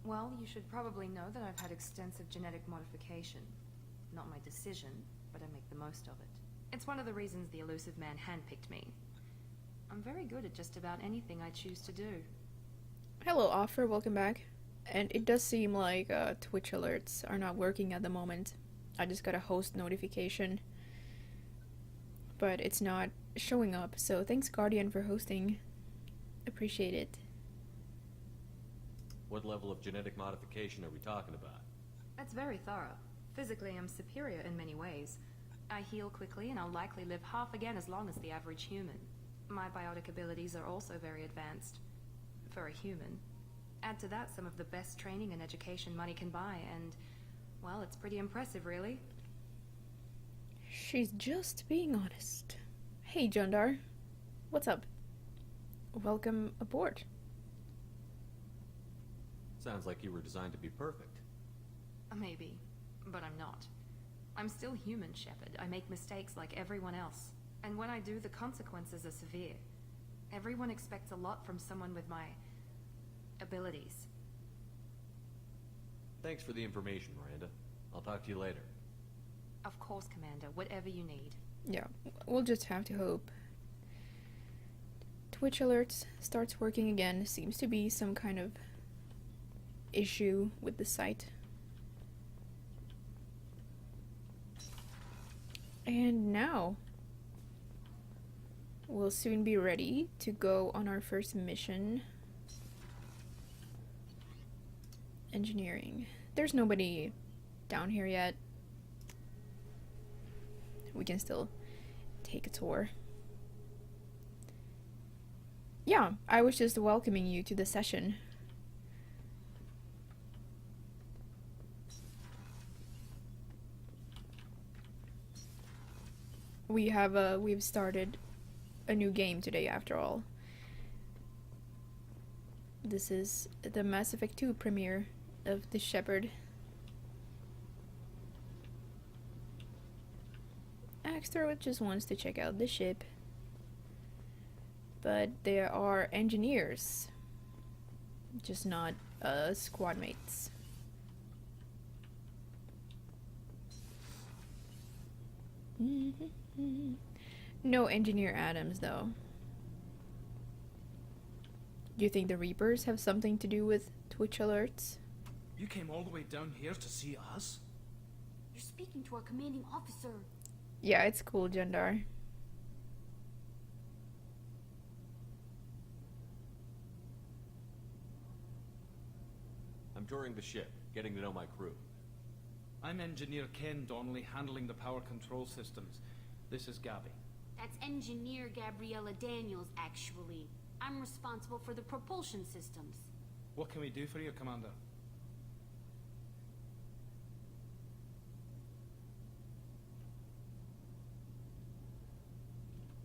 Well, you should probably know that I've had extensive genetic modification. Not my decision, but I make the most of it. It's one of the reasons the Elusive Man handpicked me. I'm very good at just about anything I choose to do. Hello, Offer. Welcome back. And it does seem like Twitch alerts are not working at the moment. I just got a host notification, but it's not showing up. So thanks, Guardian, for hosting. Appreciate it. What level of genetic modification are we talking about? That's very thorough. Physically, I'm superior in many ways. I heal quickly, and I'll likely live half again as long as the average human. My biotic abilities are also very advanced. For a human. Add to that some of the best training and education money can buy, and, well, it's pretty impressive, really. She's just being honest. Hey, Jundar. What's up? Welcome aboard. Sounds like you were designed to be perfect. Maybe, but I'm not. I'm still human, Shepard. I make mistakes like everyone else. And when I do, the consequences are severe. Everyone expects a lot from someone with my abilities. Thanks for the information, Miranda. I'll talk to you later. Of course, Commander. Whatever you need. Yeah, we'll just have to hope. Twitch alerts starts working again. Seems to be some kind of issue with the site. And now we'll soon be ready to go on our first mission. Engineering. There's nobody down here yet. We can still take a tour. Yeah, I was just welcoming you to the session. We've started a new game today after all. This is the Mass Effect 2 premiere of the Shepard. Axtar just wants to check out the ship. But there are engineers, just not squad mates. No Engineer Adams, though. Do you think the Reapers have something to do with Twitch alerts? You came all the way down here to see us? You're speaking to our commanding officer. Yeah, it's cool, Jundar. I'm touring the ship, getting to know my crew. I'm Engineer Ken Donnelly, handling the power control systems. This is Gabby. That's Engineer Gabriella Daniels, actually. I'm responsible for the propulsion systems. What can we do for you, Commander?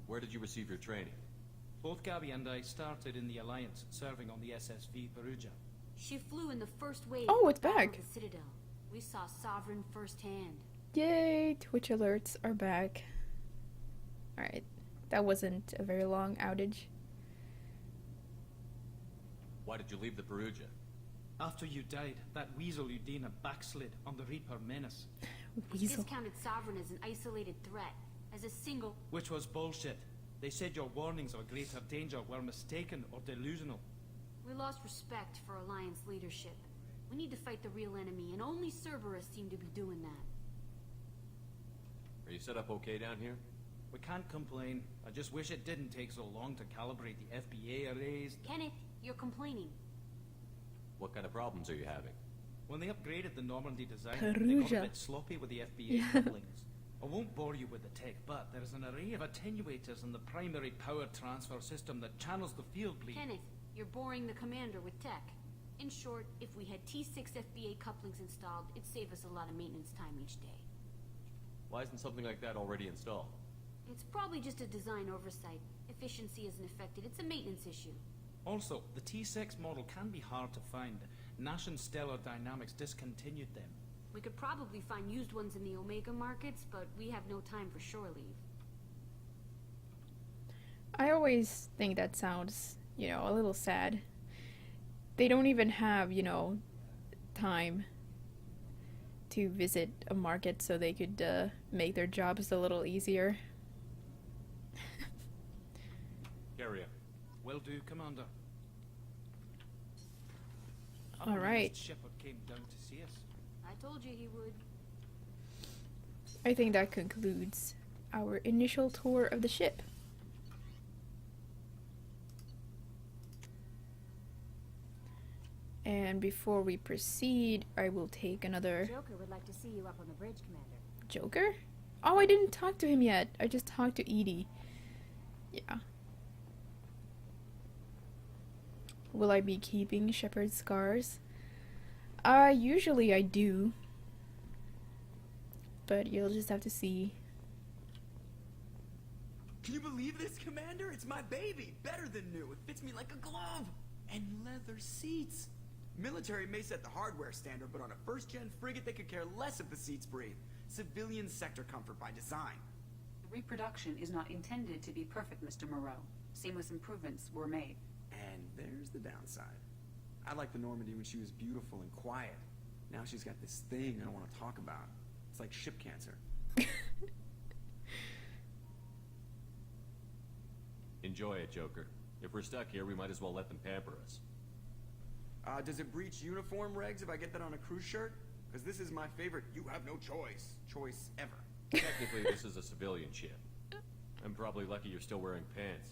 Where did you receive your training? Both Gabby and I started in the Alliance, serving on the SSV Perugia. She flew in the first wave Oh, of it's the Battle back. of the Citadel. We saw Sovereign firsthand. Yay, Twitch alerts are back. Alright, that wasn't a very long outage. Why did you leave the Perugia? After you died, that weasel Udina backslid on the Reaper menace. Weasel. Discounted Sovereign as an isolated threat, as a single... Which was bullshit. They said your warnings of greater danger were mistaken or delusional. We lost respect for Alliance leadership. We need to fight the real enemy, and only Cerberus seem to be doing that. Are you set up okay down here? We can't complain. I just wish it didn't take so long to calibrate the FBA arrays. Kenneth, you're complaining. What kind of problems are you having? When they upgraded the Normandy design, they got a bit sloppy with the FBA couplings. I won't bore you with the tech, but there is an array of attenuators in the primary power transfer system that channels the field bleed. Kenneth, you're boring the commander with tech. In short, if we had T6 FBA couplings installed, it'd save us a lot of maintenance time each day. Why isn't something like that already installed? It's probably just a design oversight. Efficiency isn't affected. It's a maintenance issue. Also, the T6 model can be hard to find. Nash and Stellar Dynamics discontinued them. We could probably find used ones in the Omega markets, but we have no time for shore leave. I always think that sounds, you know, a little sad. They don't even have, you know, time to visit a market so they could make their jobs a little easier. Carrier. Will do, Commander. All right. Shepard came down to see us. I told you he would. I think that concludes our initial tour of the ship. And before we proceed, I will take another... Joker would like to see you up on the bridge, Commander. Joker? Oh, I didn't talk to him yet. I just talked to Edie. Yeah. Will I be keeping Shepard's scars? Usually I do. But you'll just have to see. Can you believe this, Commander? It's my baby. Better than new. It fits me like a glove. And leather seats. Military may set the hardware standard, but on a first-gen frigate, they could care less if the seats breathe. Civilian sector comfort by design. The reproduction is not intended to be perfect, Mr. Moreau. Seamless improvements were made. And there's the downside. I liked the Normandy when she was beautiful and quiet. Now she's got this thing I don't want to talk about. It's like ship cancer. Enjoy it, Joker. If we're stuck here, we might as well let them pamper us. Does it breach uniform regs if I get that on a cruise shirt? Because this is my favorite you have no choice ever. Technically, this is a civilian ship. I'm probably lucky you're still wearing pants.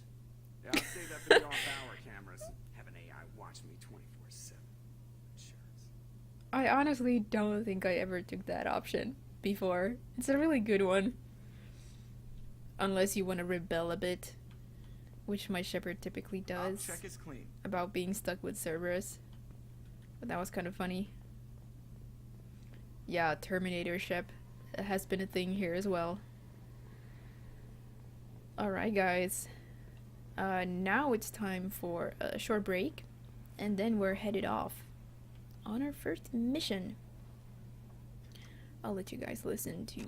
Yeah, I'll save that for the off-hour cameras. Have an AI watch me 24/7. Insurance. I honestly don't think I ever took that option before. It's a really good one. Unless you want to rebel a bit. Which my Shepard typically does. Check is clean. About being stuck with Cerberus. But that was kind of funny. Yeah, Terminator ship has been a thing here as well. Alright guys. Now it's time for a short break. And then we're headed off on our first mission. I'll let you guys listen to